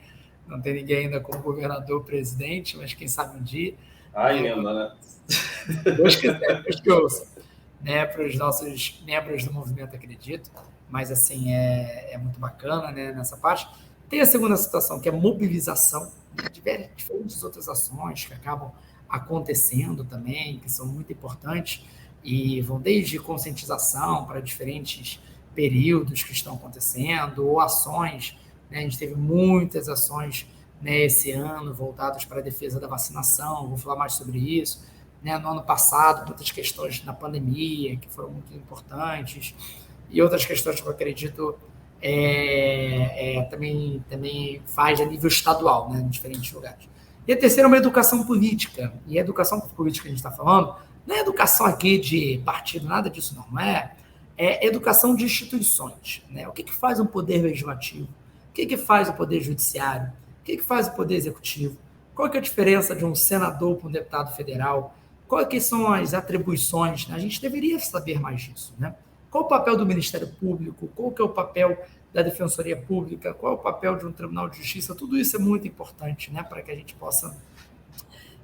Speaker 2: Não tem ninguém ainda como governador, presidente, mas quem sabe um dia.
Speaker 1: Ainda, né?
Speaker 2: Deus quiser, Deus que ouça, né, para os nossos membros do Movimento Acredito. Mas, assim, é muito bacana, né, nessa parte. Tem a segunda situação, que é mobilização, né, diferentes outras ações que acabam acontecendo também, que são muito importantes, e vão desde conscientização para diferentes períodos que estão acontecendo, ou ações, né, a gente teve muitas ações, né, esse ano voltadas para a defesa da vacinação, vou falar mais sobre isso, né, no ano passado, muitas questões na pandemia, que foram muito importantes, e outras questões que eu acredito também faz a nível estadual, né, em diferentes lugares. E a terceira é uma educação política. E a educação política que a gente está falando não é educação aqui de partido, nada disso não. É educação de instituições. Né? O que faz um poder legislativo? O que faz o poder judiciário? O que faz o poder executivo? Qual que é a diferença de um senador para um deputado federal? Quais são as atribuições? Né? A gente deveria saber mais disso. Né? Qual o papel do Ministério Público? Qual que é o papel da Defensoria Pública? Qual é o papel de um Tribunal de Justiça? Tudo isso é muito importante, né, para que a gente possa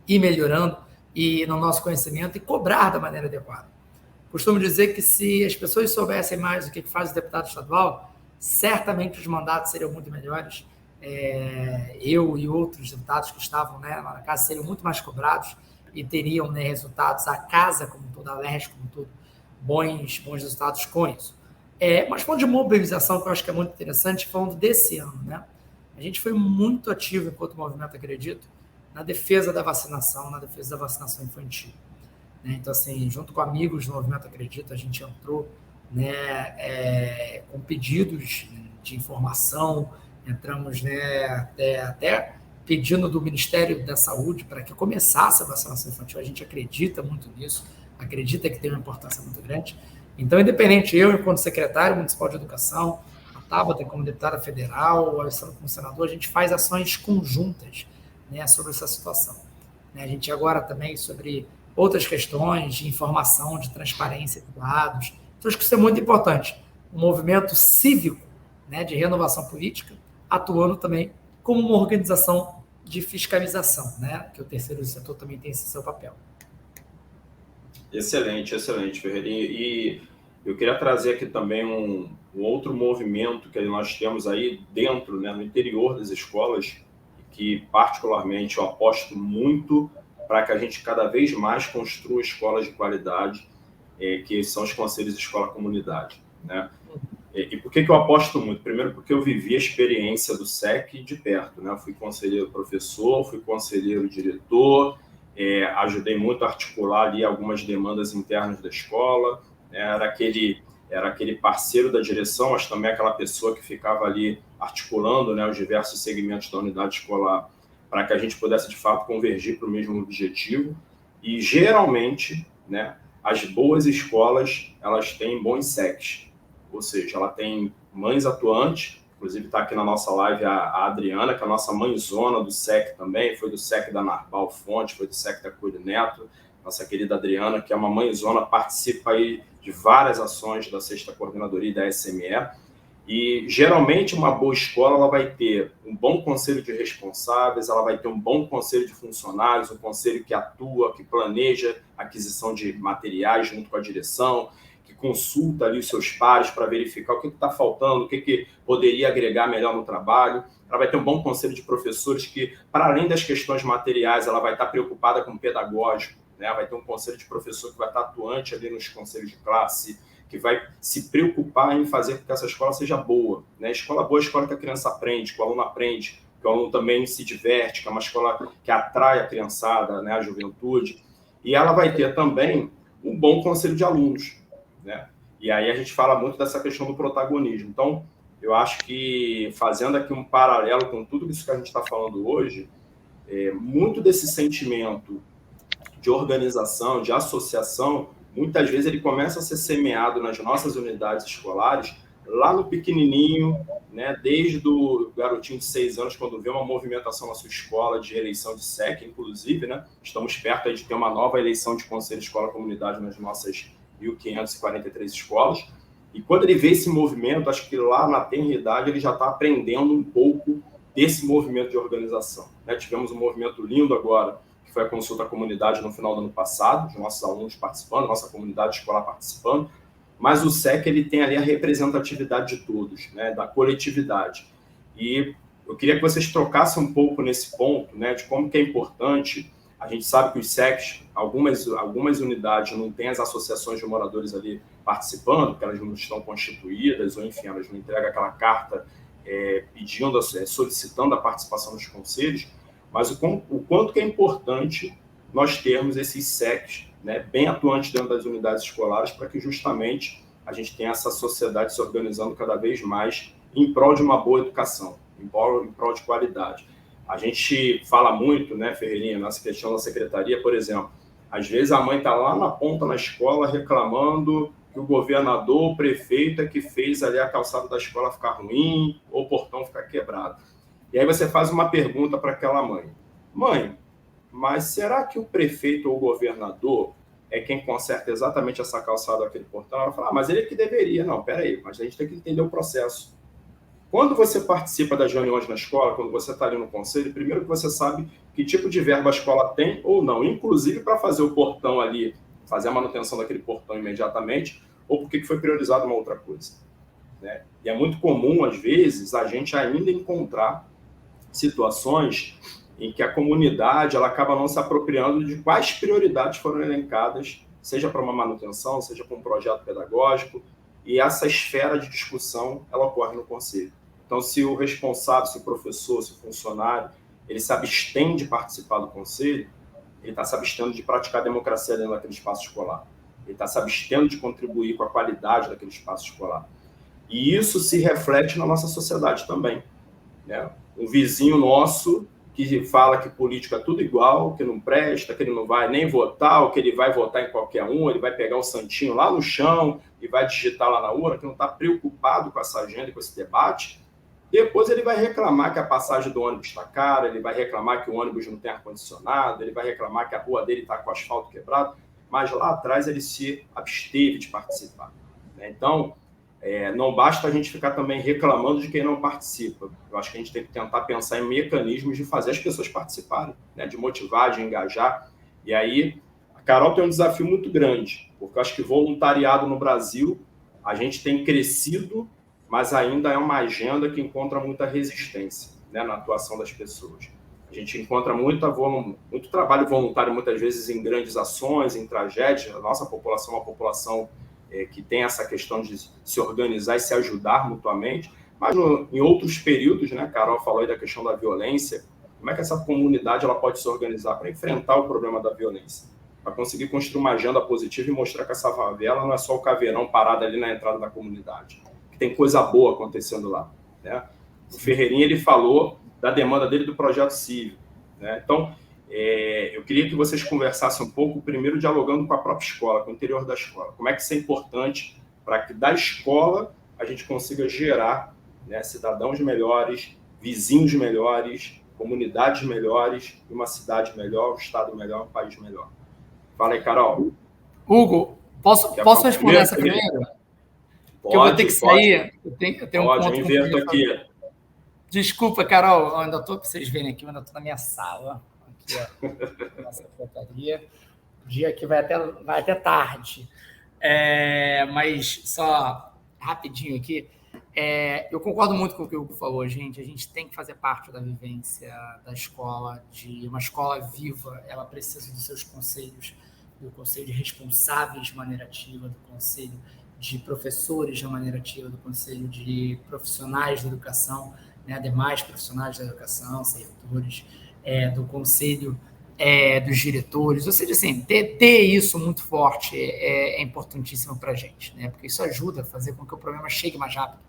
Speaker 2: ir melhorando e no nosso conhecimento e cobrar da maneira adequada. Costumo dizer que se as pessoas soubessem mais o que faz o deputado estadual, certamente os mandatos seriam muito melhores. Eu e outros deputados que estavam, né, lá na casa seriam muito mais cobrados e teriam, né, resultados, a casa como todo, a LERJ como todo, bons resultados com isso. Mas falando de mobilização, que eu acho que é muito interessante, falando desse ano, né? A gente foi muito ativo, enquanto movimento Acredito, na defesa da vacinação, infantil. Né? Então, assim, junto com amigos do movimento Acredito, a gente entrou, né, com pedidos de informação, entramos, né, até pedindo do Ministério da Saúde para que começasse a vacinação infantil. A gente acredita muito nisso, acredita que tem uma importância muito grande. Então, independente, eu, enquanto secretário municipal de educação, a Tabata como deputada federal, o Alessandro como senador, a gente faz ações conjuntas, né, sobre essa situação. A gente agora também sobre outras questões de informação, de transparência de dados. Então, acho que isso é muito importante. Um movimento cívico, né, de renovação política, atuando também como uma organização de fiscalização, né, que o terceiro setor também tem esse seu papel.
Speaker 1: Excelente, Ferreirinha. E eu queria trazer aqui também um outro movimento que nós temos aí dentro, né, no interior das escolas, que particularmente eu aposto muito para que a gente cada vez mais construa escolas de qualidade, que são os conselhos de escola-comunidade. Né? E por que eu aposto muito? Primeiro, porque eu vivi a experiência do SEC de perto. Né? Eu fui conselheiro professor, fui conselheiro diretor, ajudei muito a articular ali algumas demandas internas da escola, né? Era aquele parceiro da direção, mas também aquela pessoa que ficava ali articulando, né, os diversos segmentos da unidade escolar para que a gente pudesse, de fato, convergir para o mesmo objetivo. E, geralmente, né, as boas escolas, elas têm bons SECs, ou seja, ela tem mães atuantes. Inclusive está aqui na nossa live a Adriana, que é a nossa mãezona do SEC também, foi do SEC da Narbal Fonte, foi do SEC da Cuide Neto, nossa querida Adriana, que é uma mãezona, participa aí de várias ações da Sexta Coordenadoria e da SME. E, geralmente, uma boa escola ela vai ter um bom conselho de responsáveis, ela vai ter um bom conselho de funcionários, um conselho que atua, que planeja a aquisição de materiais junto com a direção, que consulta ali os seus pares para verificar o que está faltando, o que poderia agregar melhor no trabalho. Ela vai ter um bom conselho de professores que, para além das questões materiais, ela vai estar preocupada com o pedagógico, né? Vai ter um conselho de professor que vai estar atuante ali nos conselhos de classe, que vai se preocupar em fazer com que essa escola seja boa. Né? Escola boa é a escola que a criança aprende, que o aluno aprende, que o aluno também se diverte, que é uma escola que atrai a criançada, né, a juventude. E ela vai ter também um bom conselho de alunos. Né? E aí a gente fala muito dessa questão do protagonismo. Então, eu acho que, fazendo aqui um paralelo com tudo isso que a gente está falando hoje, muito desse sentimento de organização, de associação, muitas vezes ele começa a ser semeado nas nossas unidades escolares, lá no pequenininho, né, desde o garotinho de 6 anos, quando vê uma movimentação na sua escola de eleição de SEC, inclusive, né, estamos perto aí de ter uma nova eleição de conselho de escola-comunidade nas nossas 1.543 escolas, e quando ele vê esse movimento, acho que lá na tenridade ele já está aprendendo um pouco desse movimento de organização. Né? Tivemos um movimento lindo agora, que foi a consulta à comunidade no final do ano passado, os nossos alunos participando, nossa comunidade escolar participando, mas o SEC ele tem ali a representatividade de todos, né? Da coletividade. E eu queria que vocês trocassem um pouco nesse ponto, né, de como que é importante. A gente sabe que os SECs, algumas unidades não têm as associações de moradores ali participando, porque elas não estão constituídas, ou enfim, elas não entregam aquela carta solicitando a participação dos conselhos, mas o quanto que é importante nós termos esses SECs, né, bem atuantes dentro das unidades escolares, para que justamente a gente tenha essa sociedade se organizando cada vez mais em prol de uma boa educação, em prol de qualidade. A gente fala muito, né, Ferreirinha, nessa questão da secretaria, por exemplo, às vezes a mãe está lá na ponta na escola reclamando que o governador, o prefeito é que fez ali a calçada da escola ficar ruim ou o portão ficar quebrado. E aí você faz uma pergunta para aquela mãe. Mãe, mas será que o prefeito ou o governador é quem conserta exatamente essa calçada daquele portão? Ela fala, mas ele é que deveria. Não, peraí, mas a gente tem que entender o processo. Quando você participa das reuniões na escola, quando você está ali no conselho, primeiro que você sabe que tipo de verba a escola tem ou não, inclusive para fazer o portão ali, fazer a manutenção daquele portão imediatamente, ou porque foi priorizado uma outra coisa, né? E é muito comum, às vezes, a gente ainda encontrar situações em que a comunidade ela acaba não se apropriando de quais prioridades foram elencadas, seja para uma manutenção, seja para um projeto pedagógico, e essa esfera de discussão ela ocorre no conselho. Então, se o responsável, se o professor, se o funcionário, ele se abstém de participar do conselho, ele está se abstendo de praticar a democracia dentro daquele espaço escolar. Ele está se abstendo de contribuir com a qualidade daquele espaço escolar. E isso se reflete na nossa sociedade também, né? Um vizinho nosso que fala que política é tudo igual, que não presta, que ele não vai nem votar, ou que ele vai votar em qualquer um, ele vai pegar o santinho lá no chão e vai digitar lá na urna, que não está preocupado com essa agenda e com esse debate. Depois ele vai reclamar que a passagem do ônibus está cara, ele vai reclamar que o ônibus não tem ar-condicionado, ele vai reclamar que a rua dele está com o asfalto quebrado, mas lá atrás ele se absteve de participar, né? Então, não basta a gente ficar também reclamando de quem não participa. Eu acho que a gente tem que tentar pensar em mecanismos de fazer as pessoas participarem, né? De motivar, de engajar. E aí, a Carol tem um desafio muito grande, porque eu acho que voluntariado no Brasil, a gente tem crescido, mas ainda é uma agenda que encontra muita resistência, né, na atuação das pessoas. A gente encontra muito trabalho voluntário, muitas vezes, em grandes ações, em tragédias. A nossa população é uma população que tem essa questão de se organizar e se ajudar mutuamente, mas em outros períodos, né, a Carol falou aí da questão da violência, como é que essa comunidade ela pode se organizar para enfrentar o problema da violência, para conseguir construir uma agenda positiva e mostrar que essa favela não é só o caveirão parado ali na entrada da comunidade, que tem coisa boa acontecendo lá, né? O Ferreirinha, ele falou da demanda dele do projeto civil, né? Então, eu queria que vocês conversassem um pouco, primeiro dialogando com a própria escola, com o interior da escola. Como é que isso é importante para que da escola a gente consiga gerar, né, cidadãos melhores, vizinhos melhores, comunidades melhores, uma cidade melhor, um estado melhor, um país melhor. Fala aí, Carol.
Speaker 2: Hugo, posso responder essa primeiro? Porque eu vou ter que sair. Eu tenho um ponto.
Speaker 1: Eu inverto aqui.
Speaker 2: Desculpa, Carol, eu ainda estou, para vocês verem aqui, eu ainda estou na minha sala. Aqui, ó, nossa secretaria. O dia aqui vai até tarde. Mas só rapidinho aqui. Eu concordo muito com o que o Hugo falou, gente. A gente tem que fazer parte da vivência da escola, de uma escola viva. Ela precisa dos seus conselhos, do conselho de responsáveis de maneira ativa, do conselho de professores de maneira ativa, do conselho de profissionais da educação, né, demais profissionais da educação, servidores, do conselho dos diretores, ou seja, assim, ter isso muito forte é importantíssimo para a gente, né, porque isso ajuda a fazer com que o problema chegue mais rápido,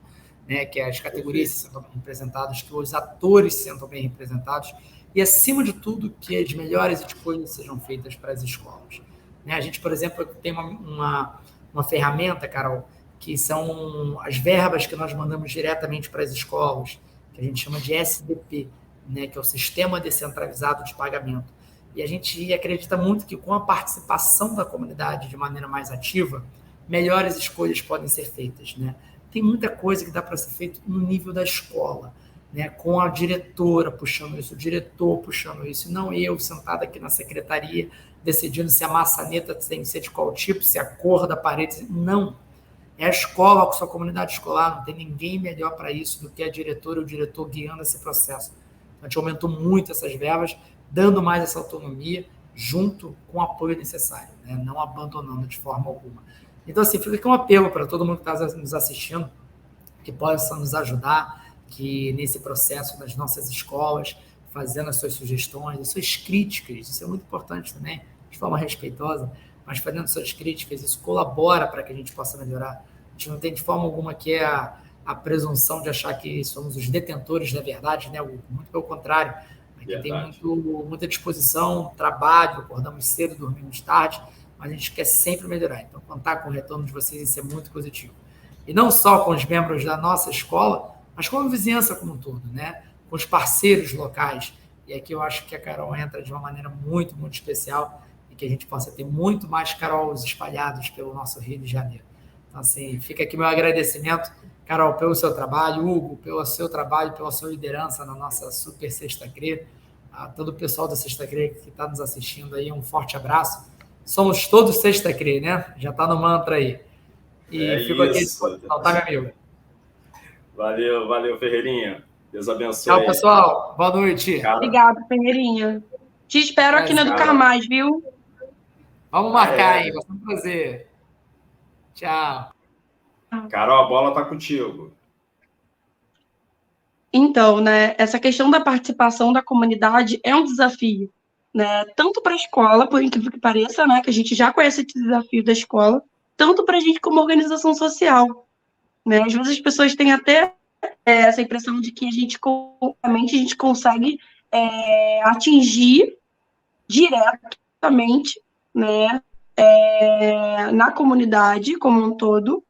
Speaker 2: né, que as categorias se sintam bem representadas, que os atores se sintam bem representados e, acima de tudo, que as melhores escolhas sejam feitas para as escolas. Né, a gente, por exemplo, tem uma ferramenta, Carol, que são as verbas que nós mandamos diretamente para as escolas, que a gente chama de SDP, né, que é o Sistema Descentralizado de Pagamento. E a gente acredita muito que com a participação da comunidade de maneira mais ativa, melhores escolhas podem ser feitas, né? Tem muita coisa que dá para ser feito no nível da escola, né? Com a diretora puxando isso, o diretor puxando isso, não eu sentado aqui na secretaria decidindo se a maçaneta tem que ser de qual tipo, se a cor da parede. Não. É a escola com sua comunidade escolar, não tem ninguém melhor para isso do que a diretora ou o diretor guiando esse processo. Então, a gente aumentou muito essas verbas, dando mais essa autonomia, junto com o apoio necessário, né? Não abandonando de forma alguma. Então, assim, fica aqui um apelo para todo mundo que está nos assistindo, que possa nos ajudar, que nesse processo das nossas escolas, fazendo as suas sugestões, as suas críticas, isso é muito importante também, de forma respeitosa, mas fazendo suas críticas, isso colabora para que a gente possa melhorar. A gente não tem de forma alguma que é a presunção de achar que somos os detentores da verdade, né? Muito pelo contrário, aqui tem muita disposição, trabalho, acordamos cedo, dormimos tarde, mas a gente quer sempre melhorar. Então, contar com o retorno de vocês, isso é muito positivo. E não só com os membros da nossa escola, mas com a vizinhança como um todo, né? Com os parceiros locais. E aqui eu acho que a Carol entra de uma maneira muito, muito especial e que a gente possa ter muito mais Carols espalhados pelo nosso Rio de Janeiro. Então, assim, fica aqui meu agradecimento, Carol, pelo seu trabalho, Hugo, pelo seu trabalho, pela sua liderança na nossa Super Sexta CRE, a todo o pessoal da Sexta CRE que está nos assistindo aí, um forte abraço. Somos todos Sexta CRE, né? Já está no mantra aí. E fico aqui à disposição, tá, meu amigo?
Speaker 1: Valeu, Ferreirinha. Deus abençoe.
Speaker 2: Tchau, pessoal. Boa noite.
Speaker 3: Obrigada, Ferreirinha. Te espero aqui na Educar Mais, viu?
Speaker 2: Vamos marcar, hein? Vai ser um prazer. Tchau.
Speaker 1: Carol, a bola está contigo.
Speaker 3: Então, né, essa questão da participação da comunidade é um desafio, né? Tanto para a escola, por incrível que pareça, né, que a gente já conhece esse desafio da escola, tanto para a gente como organização social, né? Às vezes as pessoas têm até essa impressão de que a gente consegue atingir diretamente, né, na comunidade como um todo,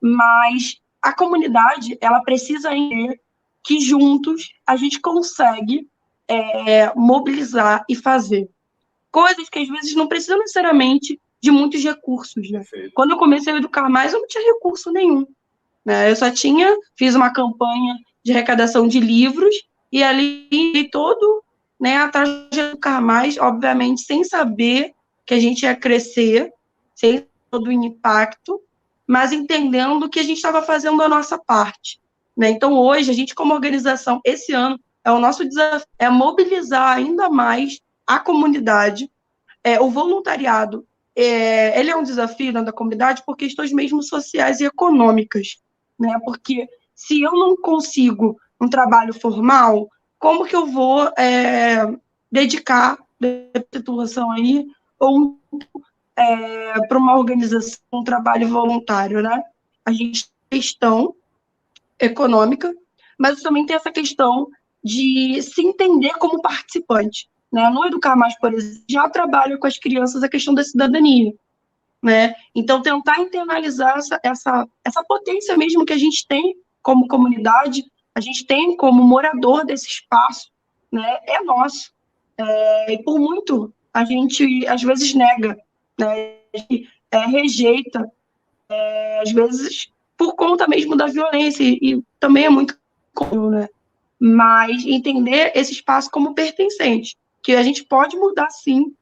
Speaker 3: mas a comunidade, ela precisa entender que juntos a gente consegue mobilizar e fazer coisas que às vezes não precisam necessariamente de muitos recursos, né? Quando eu comecei a Educar Mais, eu não tinha recurso nenhum, né? Eu só fiz uma campanha de arrecadação de livros e ali todo, né, atrás de Educar Mais, obviamente sem saber que a gente ia crescer, sem todo o impacto, mas entendendo que a gente estava fazendo a nossa parte, né? Então, hoje, a gente como organização, esse ano, o nosso desafio é mobilizar ainda mais a comunidade, o voluntariado, ele é um desafio da comunidade por questões mesmo sociais e econômicas, né? Porque se eu não consigo um trabalho formal, como que eu vou dedicar a situação aí ou para uma organização, um trabalho voluntário, né? A gente tem questão econômica, mas também tem essa questão de se entender como participante, né? No Educar Mais, por exemplo, já trabalho com as crianças a questão da cidadania, né? Então, tentar internalizar essa potência mesmo que a gente tem como comunidade, a gente tem como morador desse espaço, né? É nosso. E por muito, a gente, às vezes, nega, né? Rejeita, às vezes, por conta mesmo da violência, e também é muito comum, né? Mas entender esse espaço como pertencente, que a gente pode mudar, sim,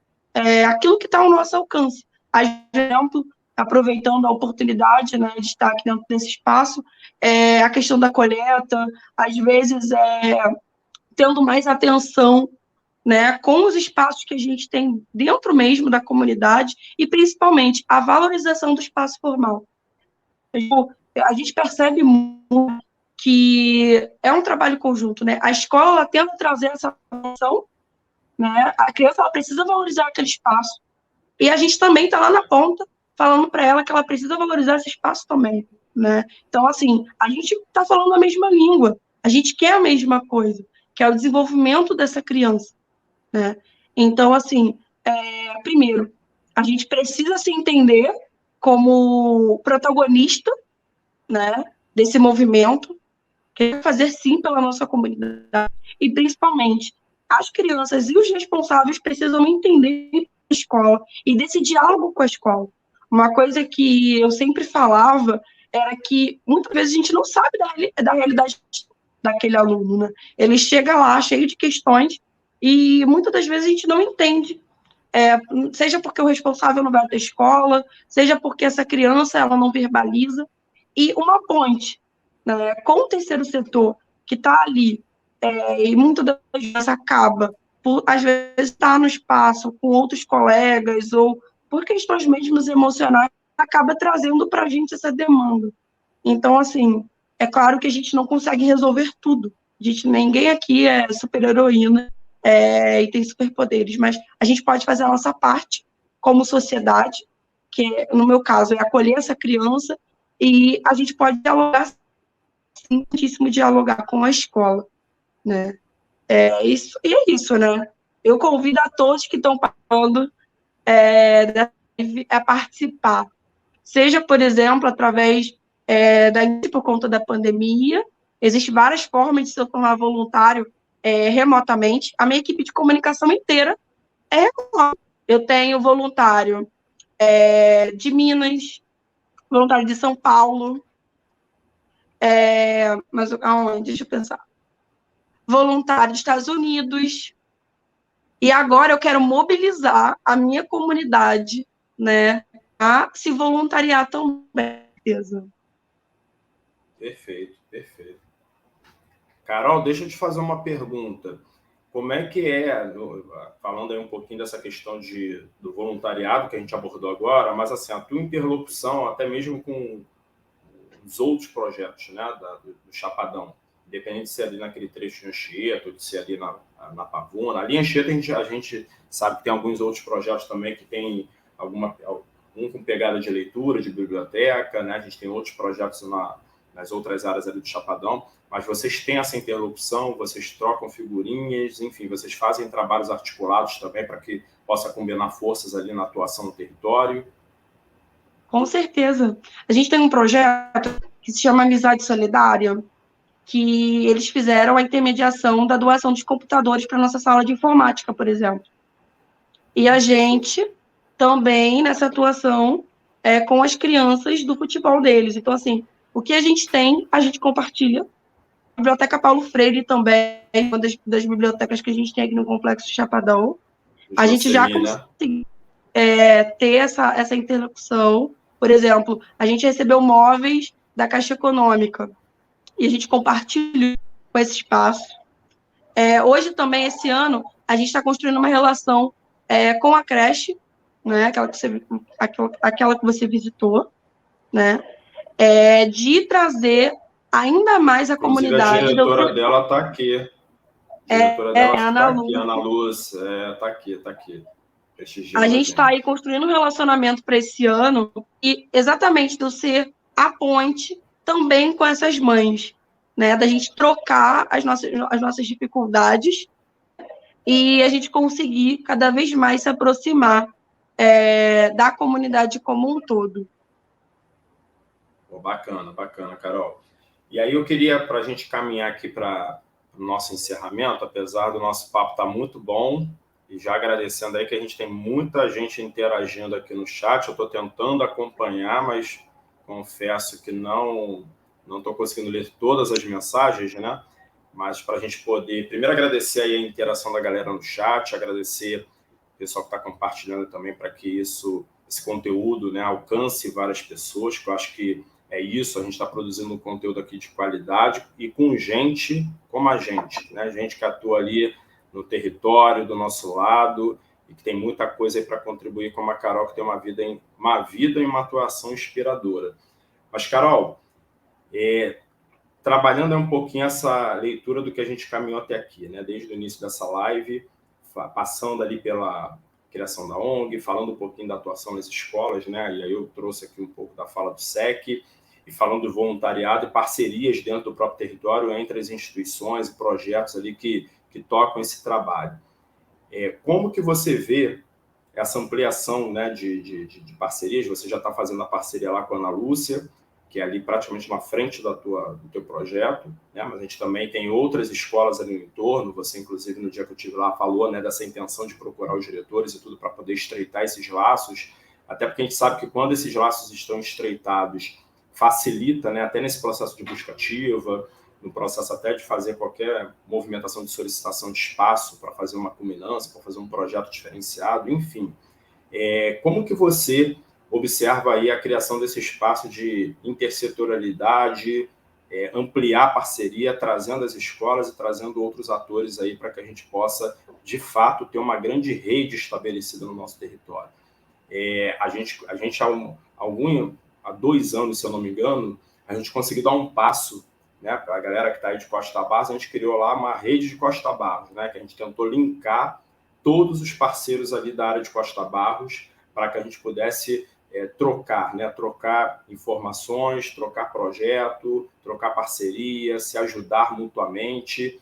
Speaker 3: aquilo que está ao nosso alcance. Por exemplo, aproveitando a oportunidade, né, de estar aqui dentro desse espaço, a questão da coleta, às vezes tendo mais atenção, né, com os espaços que a gente tem dentro mesmo da comunidade e, principalmente, a valorização do espaço formal. A gente percebe muito que é um trabalho conjunto, né? A escola, ela tenta trazer essa atenção, né? A criança, ela precisa valorizar aquele espaço, e a gente também está lá na ponta falando para ela que ela precisa valorizar esse espaço também, né? Então, assim, a gente está falando a mesma língua, a gente quer a mesma coisa, que é o desenvolvimento dessa criança, né? Então, assim, primeiro, a gente precisa se entender como protagonista, né, desse movimento, quer fazer sim pela nossa comunidade, e principalmente as crianças e os responsáveis precisam entender a escola e desse diálogo com a escola. Uma coisa que eu sempre falava era que muitas vezes a gente não sabe da realidade daquele aluno, né? Ele chega lá cheio de questões e muitas das vezes a gente não entende seja porque o responsável não vai da escola, seja porque essa criança ela não verbaliza, e uma ponte, né, com o terceiro setor que está ali, e muitas das vezes acaba por, às vezes, estar no espaço com outros colegas, ou por questões mesmo emocionais, acaba trazendo para a gente essa demanda. Então, assim, é claro que a gente não consegue resolver tudo. Ninguém aqui é super-heroína e tem superpoderes, mas a gente pode fazer a nossa parte como sociedade, que no meu caso é acolher essa criança, e a gente pode dialogar, sim, muitíssimo dialogar com a escola, né? É isso, né? Eu convido a todos que estão participando a participar, seja, por exemplo, através por conta da pandemia. Existem várias formas de se tornar voluntário remotamente. A minha equipe de comunicação inteira é remota. Eu tenho voluntário de Minas, voluntário de São Paulo, mas aonde? Deixa eu pensar. Voluntário dos Estados Unidos. E agora eu quero mobilizar a minha comunidade, né, a se voluntariar também.
Speaker 1: Perfeito, perfeito. Carol, deixa eu te fazer uma pergunta. Como é que falando aí um pouquinho dessa questão do voluntariado que a gente abordou agora, mas assim, a tua interlocução até mesmo com os outros projetos, né, do Chapadão, independente de ser ali naquele trecho de Anchieta, ou de ser ali na Pavuna. Ali em Anchieta a gente sabe que tem alguns outros projetos também que tem um com pegada de leitura, de biblioteca, né? A gente tem outros projetos nas outras áreas ali do Chapadão, mas vocês têm essa interlocução, vocês trocam figurinhas, enfim, vocês fazem trabalhos articulados também para que possa combinar forças ali na atuação no território.
Speaker 3: Com certeza. A gente tem um projeto que se chama Amizade Solidária, que eles fizeram a intermediação da doação de computadores para a nossa sala de informática, por exemplo. E a gente também, nessa atuação, com as crianças do futebol deles. Então, assim, o que a gente tem, a gente compartilha. A Biblioteca Paulo Freire também, uma das bibliotecas que a gente tem aqui no Complexo Chapadão. A gente já conseguiu ter essa interlocução. Por exemplo, a gente recebeu móveis da Caixa Econômica e a gente compartilhou com esse espaço. Hoje também, esse ano, a gente está construindo uma relação com a creche, né, aquela que você visitou, né, de trazer ainda mais a comunidade.
Speaker 1: A diretora dela está aqui. A diretora dela está aqui, Ana Luz. Está aqui.
Speaker 3: A gente está aí construindo um relacionamento para esse ano e exatamente do ser a ponte também com essas mães, né? Da gente trocar as nossas dificuldades e a gente conseguir cada vez mais se aproximar da comunidade como um todo.
Speaker 1: Bacana, Carol. E aí eu queria, para a gente caminhar aqui para o nosso encerramento, apesar do nosso papo estar muito bom, e já agradecendo aí que a gente tem muita gente interagindo aqui no chat, eu estou tentando acompanhar, mas confesso que não estou conseguindo ler todas as mensagens, né? Mas para a gente poder, primeiro, agradecer aí a interação da galera no chat, agradecer o pessoal que está compartilhando também para que esse conteúdo, né, alcance várias pessoas, que eu acho que é isso, a gente está produzindo um conteúdo aqui de qualidade e com gente como a gente, né? Gente que atua ali no território do nosso lado e que tem muita coisa aí para contribuir, como a Carol, que tem uma vida e uma atuação inspiradora. Mas, Carol, trabalhando um pouquinho essa leitura do que a gente caminhou até aqui, né? Desde o início dessa live, passando ali pela criação da ONG, falando um pouquinho da atuação nas escolas, né? E aí eu trouxe aqui um pouco da fala do SEC, e falando do voluntariado e parcerias dentro do próprio território entre as instituições e projetos ali que tocam esse trabalho. Como que você vê essa ampliação, né, de parcerias? Você já está fazendo a parceria lá com a Ana Lúcia, que é ali praticamente na frente do teu projeto, né? Mas a gente também tem outras escolas ali no entorno. Você, inclusive, no dia que eu estive lá, falou, né, dessa intenção de procurar os diretores e tudo para poder estreitar esses laços, até porque a gente sabe que quando esses laços estão estreitados, facilita, né, até nesse processo de busca ativa, no processo até de fazer qualquer movimentação de solicitação de espaço para fazer uma culminância, para fazer um projeto diferenciado, enfim. Como que você observa aí a criação desse espaço de intersetorialidade, ampliar a parceria, trazendo as escolas e trazendo outros atores aí para que a gente possa, de fato, ter uma grande rede estabelecida no nosso território? A gente há 2 anos, se eu não me engano, a gente conseguiu dar um passo, né, para a galera que está aí de Costa Barros, a gente criou lá uma rede de Costa Barros, né, que a gente tentou linkar todos os parceiros ali da área de Costa Barros para que a gente pudesse trocar informações, trocar projeto, trocar parceria, se ajudar mutuamente.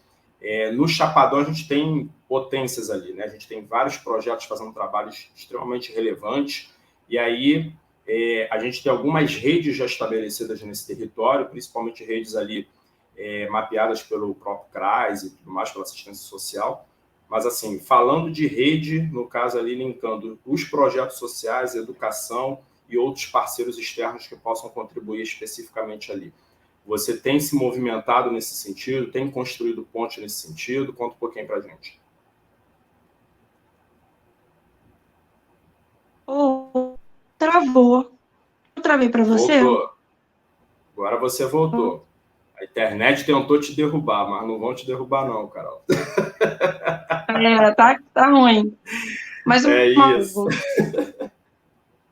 Speaker 1: No Chapadão a gente tem potências ali, né? A gente tem vários projetos fazendo trabalhos extremamente relevantes, e aí a gente tem algumas redes já estabelecidas nesse território, principalmente redes ali mapeadas pelo próprio CRAS e tudo mais, pela assistência social. Mas, assim, falando de rede, no caso ali, linkando os projetos sociais, educação e outros parceiros externos que possam contribuir especificamente ali. Você tem se movimentado nesse sentido? Tem construído ponte nesse sentido? Conta um pouquinho para a gente.
Speaker 3: Travou. Eu travei para você?
Speaker 1: Voltou. Agora você voltou. A internet tentou te derrubar, mas não vão te derrubar não, Carol.
Speaker 3: Tá ruim. Mas
Speaker 1: isso.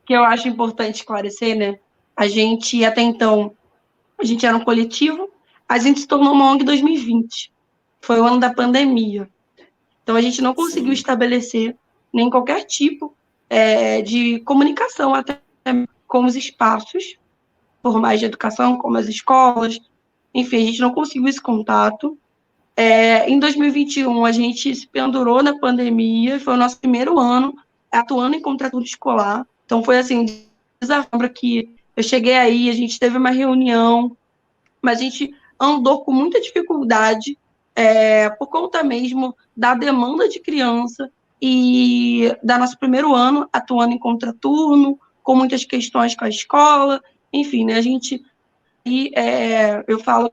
Speaker 3: Que eu acho importante esclarecer, né? A gente, até então, a gente era um coletivo, a gente se tornou uma ONG em 2020. Foi o ano da pandemia. Então, a gente não conseguiu estabelecer nem qualquer tipo de comunicação até com os espaços formais de educação, como as escolas. Enfim, a gente não conseguiu esse contato. Em 2021, a gente se pendurou na pandemia, foi o nosso primeiro ano atuando em contraturno escolar. Então, foi assim, desafio que eu cheguei aí, a gente teve uma reunião, mas a gente andou com muita dificuldade por conta mesmo da demanda de criança e da nosso primeiro ano atuando em contraturno, com muitas questões com a escola, enfim, né, a gente, eu falo,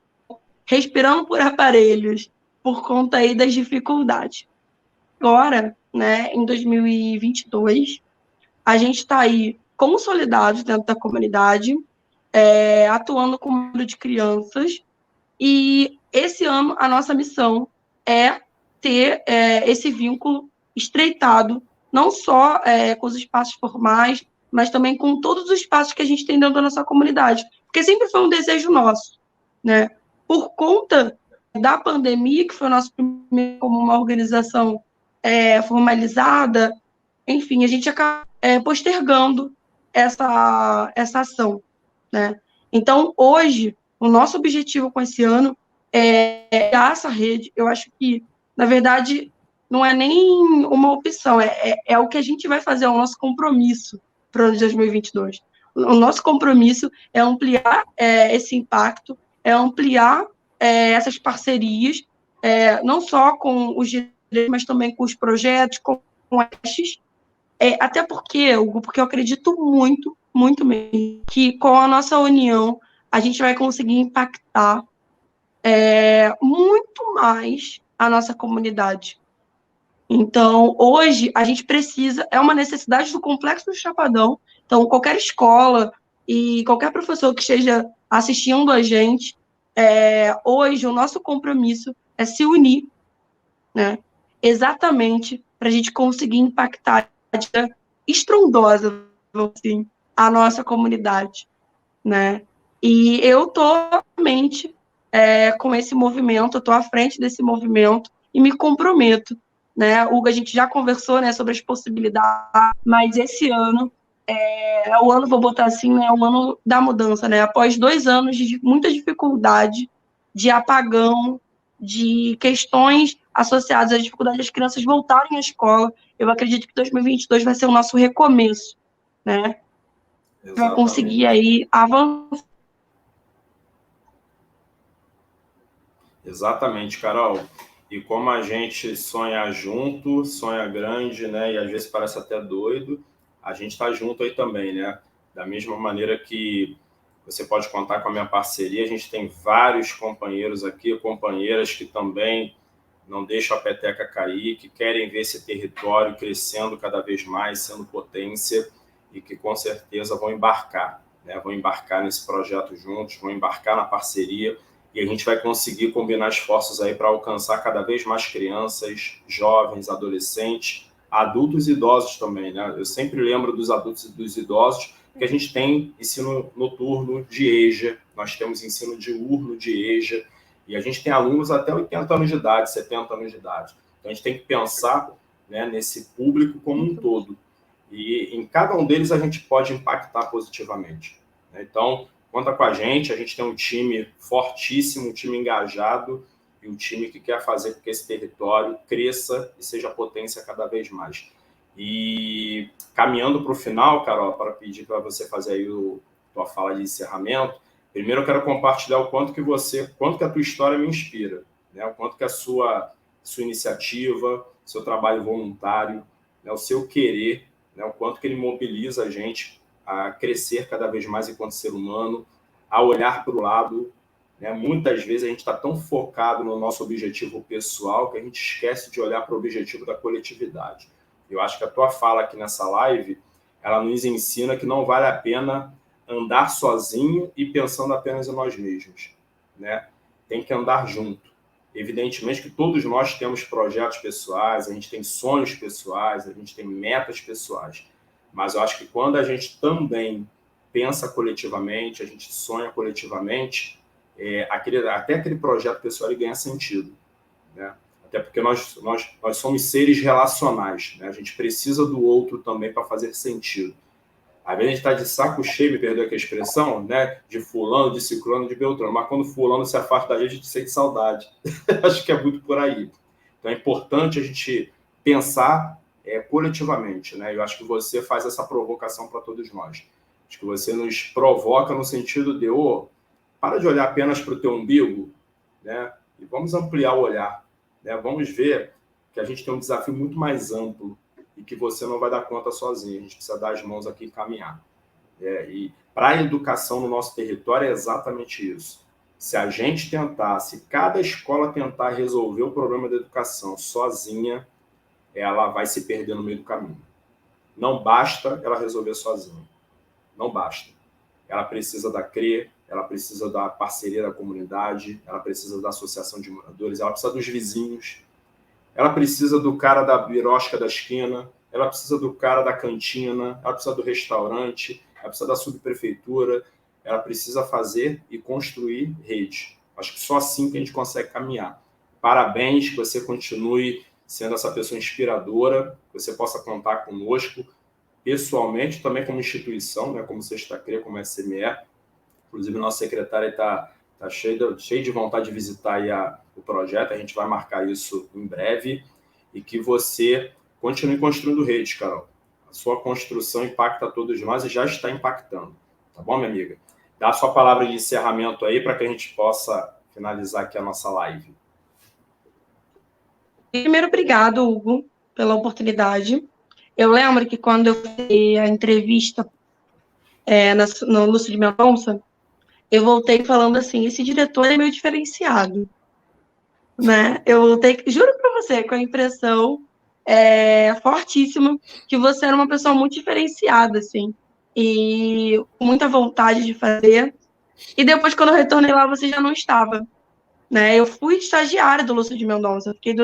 Speaker 3: respirando por aparelhos, por conta aí das dificuldades. Agora, né, em 2022, a gente está aí consolidados dentro da comunidade, atuando com o número de crianças, e esse ano a nossa missão é ter esse vínculo estreitado, não só com os espaços formais, mas também com todos os espaços que a gente tem dentro da nossa comunidade, porque sempre foi um desejo nosso, né? Por conta da pandemia, que foi o nosso primeiro como uma organização formalizada, enfim, a gente acaba postergando essa ação, né? Então, hoje, o nosso objetivo com esse ano é criar essa rede. Eu acho que, na verdade, não é nem uma opção, é o que a gente vai fazer, é o nosso compromisso para o ano de 2022. O nosso compromisso é ampliar esse impacto, é ampliar essas parcerias, não só com os direitos, mas também com os projetos, com estes, até porque, Hugo, porque eu acredito muito, muito mesmo, que com a nossa união a gente vai conseguir impactar muito mais a nossa comunidade. Então, hoje, a gente precisa, é uma necessidade do Complexo do Chapadão, então, qualquer escola e qualquer professor que esteja assistindo a gente, hoje, o nosso compromisso é se unir, né, exatamente para a gente conseguir impactar estrondosa, assim, a nossa comunidade, né? E eu estou realmente com esse movimento, eu estou à frente desse movimento e me comprometo, né? Hugo, a gente já conversou, né, sobre as possibilidades, mas esse ano o ano, vou botar assim, né, o ano da mudança, né? Após 2 anos de muita dificuldade, de apagão, de questões associadas à dificuldade das crianças voltarem à escola, eu acredito que 2022 vai ser o nosso recomeço, né? Para conseguir aí avançar.
Speaker 1: Exatamente, Carol. E como a gente sonha junto, sonha grande, né? E às vezes parece até doido, a gente está junto aí também, né? Da mesma maneira que você pode contar com a minha parceria. A gente tem vários companheiros aqui, companheiras que também não deixam a peteca cair, que querem ver esse território crescendo cada vez mais, sendo potência, e que com certeza vão embarcar, né? Vão embarcar nesse projeto juntos, vão embarcar na parceria, e a gente vai conseguir combinar esforços aí para alcançar cada vez mais crianças, jovens, adolescentes, adultos e idosos também, né? Eu sempre lembro dos adultos e dos idosos, que a gente tem ensino noturno de EJA, nós temos ensino diurno de EJA, e a gente tem alunos até 80 anos de idade, 70 anos de idade. Então, a gente tem que pensar, né, nesse público como um todo. E em cada um deles a gente pode impactar positivamente. Então, conta com a gente tem um time fortíssimo, um time engajado, e um time que quer fazer com que esse território cresça e seja potência cada vez mais. E caminhando para o final, Carol, para pedir para você fazer aí tua fala de encerramento, primeiro eu quero compartilhar o quanto que a tua história me inspira, né? O quanto que a sua iniciativa, seu trabalho voluntário, né? O seu querer, né? O quanto que ele mobiliza a gente a crescer cada vez mais enquanto ser humano, a olhar para o lado, né? Muitas vezes a gente está tão focado no nosso objetivo pessoal que a gente esquece de olhar para o objetivo da coletividade. Eu acho que a tua fala aqui nessa live, ela nos ensina que não vale a pena andar sozinho e pensando apenas em nós mesmos, né? Tem que andar junto. Evidentemente que todos nós temos projetos pessoais, a gente tem sonhos pessoais, a gente tem metas pessoais, mas eu acho que quando a gente também pensa coletivamente, a gente sonha coletivamente, até aquele projeto pessoal ele ganha sentido, né? Até porque nós somos seres relacionais, né? A gente precisa do outro também para fazer sentido. Às vezes a gente está de saco cheio, me perdoa aqui a expressão, né? De fulano, de ciclano, de beltrano. Mas quando fulano se afasta da gente, a gente sente saudade. Acho que é muito por aí. Então é importante a gente pensar coletivamente, né? Eu acho que você faz essa provocação para todos nós. Acho que você nos provoca no sentido de, para de olhar apenas para o teu umbigo, né? E vamos ampliar o olhar, né? Vamos ver que a gente tem um desafio muito mais amplo e que você não vai dar conta sozinho. A gente precisa dar as mãos aqui e caminhar. E para a educação no nosso território é exatamente isso. Se a gente tentar, se cada escola tentar resolver o problema da educação sozinha, ela vai se perder no meio do caminho. Não basta ela resolver sozinha. Não basta. Ela precisa da CRE, ela precisa da parceria da comunidade, ela precisa da associação de moradores, ela precisa dos vizinhos, ela precisa do cara da birosca da esquina, ela precisa do cara da cantina, ela precisa do restaurante, ela precisa da subprefeitura, ela precisa fazer e construir rede. Acho que só assim que a gente consegue caminhar. Parabéns, que você continue sendo essa pessoa inspiradora, que você possa contar conosco pessoalmente, também como instituição, né, como Sexta CRE, como SME. Inclusive, nossa secretária está cheia de vontade de visitar aí o projeto, a gente vai marcar isso em breve, e que você continue construindo rede, Carol. A sua construção impacta todos nós e já está impactando. Tá bom, minha amiga? Dá a sua palavra de encerramento aí para que a gente possa finalizar aqui a nossa live.
Speaker 3: Primeiro, obrigado, Hugo, pela oportunidade. Eu lembro que quando eu fiz a entrevista no Lúcio de Mendonça, eu voltei falando assim, esse diretor é meio diferenciado, né? Eu voltei, juro para você, com a impressão fortíssima que você era uma pessoa muito diferenciada, assim, e com muita vontade de fazer. E depois, quando eu retornei lá, você já não estava, né? Eu fui estagiária do Lúcio de Mendonça, fiquei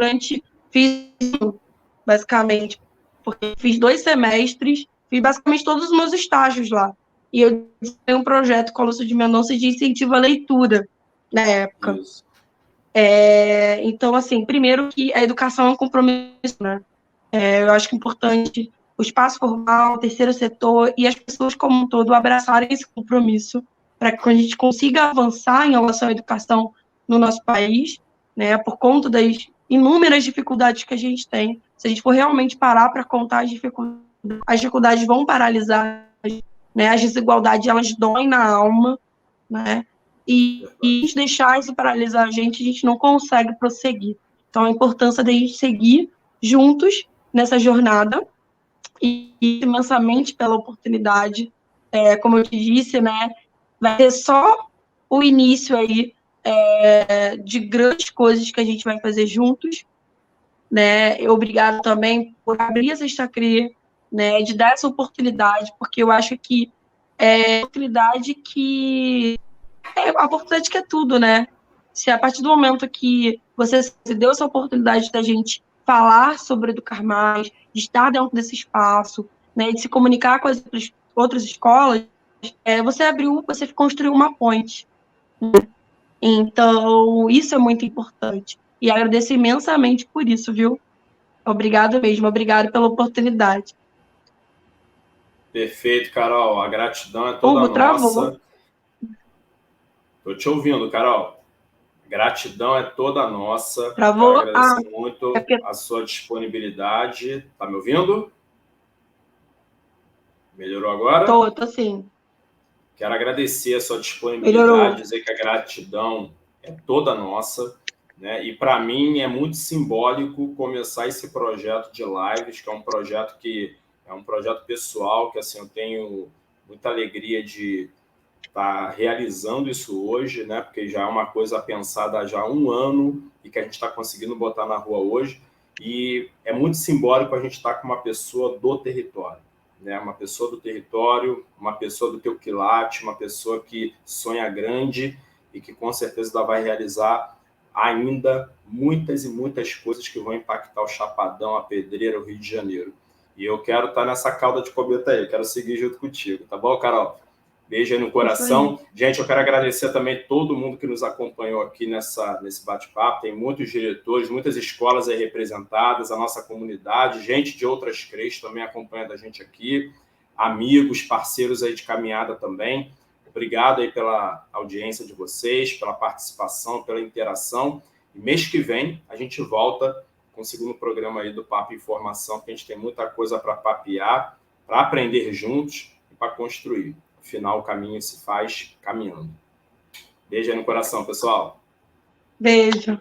Speaker 3: basicamente, porque fiz 2 semestres, fiz basicamente todos os meus estágios lá. E eu tenho um projeto com a Lúcio de Mendonça de incentivo à leitura, na época. Então, assim, primeiro que a educação é um compromisso, né? Eu acho que é importante o espaço formal, o terceiro setor e as pessoas como um todo abraçarem esse compromisso para que a gente consiga avançar em relação à educação no nosso país, né? Por conta das inúmeras dificuldades que a gente tem. Se a gente for realmente parar para contar as dificuldades vão paralisar, né? As desigualdades, elas doem na alma, né? E deixar isso paralisar a gente não consegue prosseguir. Então, a importância de a gente seguir juntos nessa jornada e imensamente pela oportunidade. Como eu te disse, né? vai ser só o início aí de grandes coisas que a gente vai fazer juntos, né? Obrigado também por abrir essa Sexta-CRE, né? De dar essa oportunidade, porque eu acho que é a oportunidade que é tudo, né? Se a partir do momento que você se deu essa oportunidade da gente falar sobre Educar Mais, de estar dentro desse espaço, né, de se comunicar com as outras escolas, você construiu uma ponte. Então, isso é muito importante. E agradeço imensamente por isso, viu? Obrigado mesmo, obrigado pela oportunidade.
Speaker 1: Perfeito, Carol. A gratidão é toda
Speaker 3: Hugo, travou.
Speaker 1: nossa. Estou te ouvindo, Carol. Gratidão é toda nossa. Quero
Speaker 3: Travou?
Speaker 1: agradecer muito
Speaker 3: porque...
Speaker 1: a sua disponibilidade. Tá me ouvindo? Melhorou agora?
Speaker 3: Tô sim.
Speaker 1: Quero agradecer a sua disponibilidade,
Speaker 3: Melhorou.
Speaker 1: dizer que a gratidão é toda nossa, né? E para mim é muito simbólico começar esse projeto de lives, que é um projeto pessoal, que assim eu tenho muita alegria de estar realizando isso hoje, né? Porque já é uma coisa pensada há já 1 ano e que a gente está conseguindo botar na rua hoje. E é muito simbólico a gente estar com uma pessoa do território, né? Uma pessoa do território, uma pessoa do teu quilate, uma pessoa que sonha grande e que com certeza ela vai realizar ainda muitas e muitas coisas que vão impactar o Chapadão, a Pedreira, o Rio de Janeiro. E eu quero estar nessa cauda de cometa aí, quero seguir junto contigo, tá bom, Carol? Beijo aí no coração. Gente, eu quero agradecer também todo mundo que nos acompanhou aqui nesse bate-papo. Tem muitos diretores, muitas escolas aí representadas, a nossa comunidade, gente de outras CREs também acompanhando a gente aqui, amigos, parceiros aí de caminhada também. Obrigado aí pela audiência de vocês, pela participação, pela interação. E mês que vem a gente volta com o segundo programa aí do Papo Informação, que a gente tem muita coisa para papear, para aprender juntos e para construir. Afinal, o caminho se faz caminhando. Beijo aí no coração, pessoal.
Speaker 3: Beijo.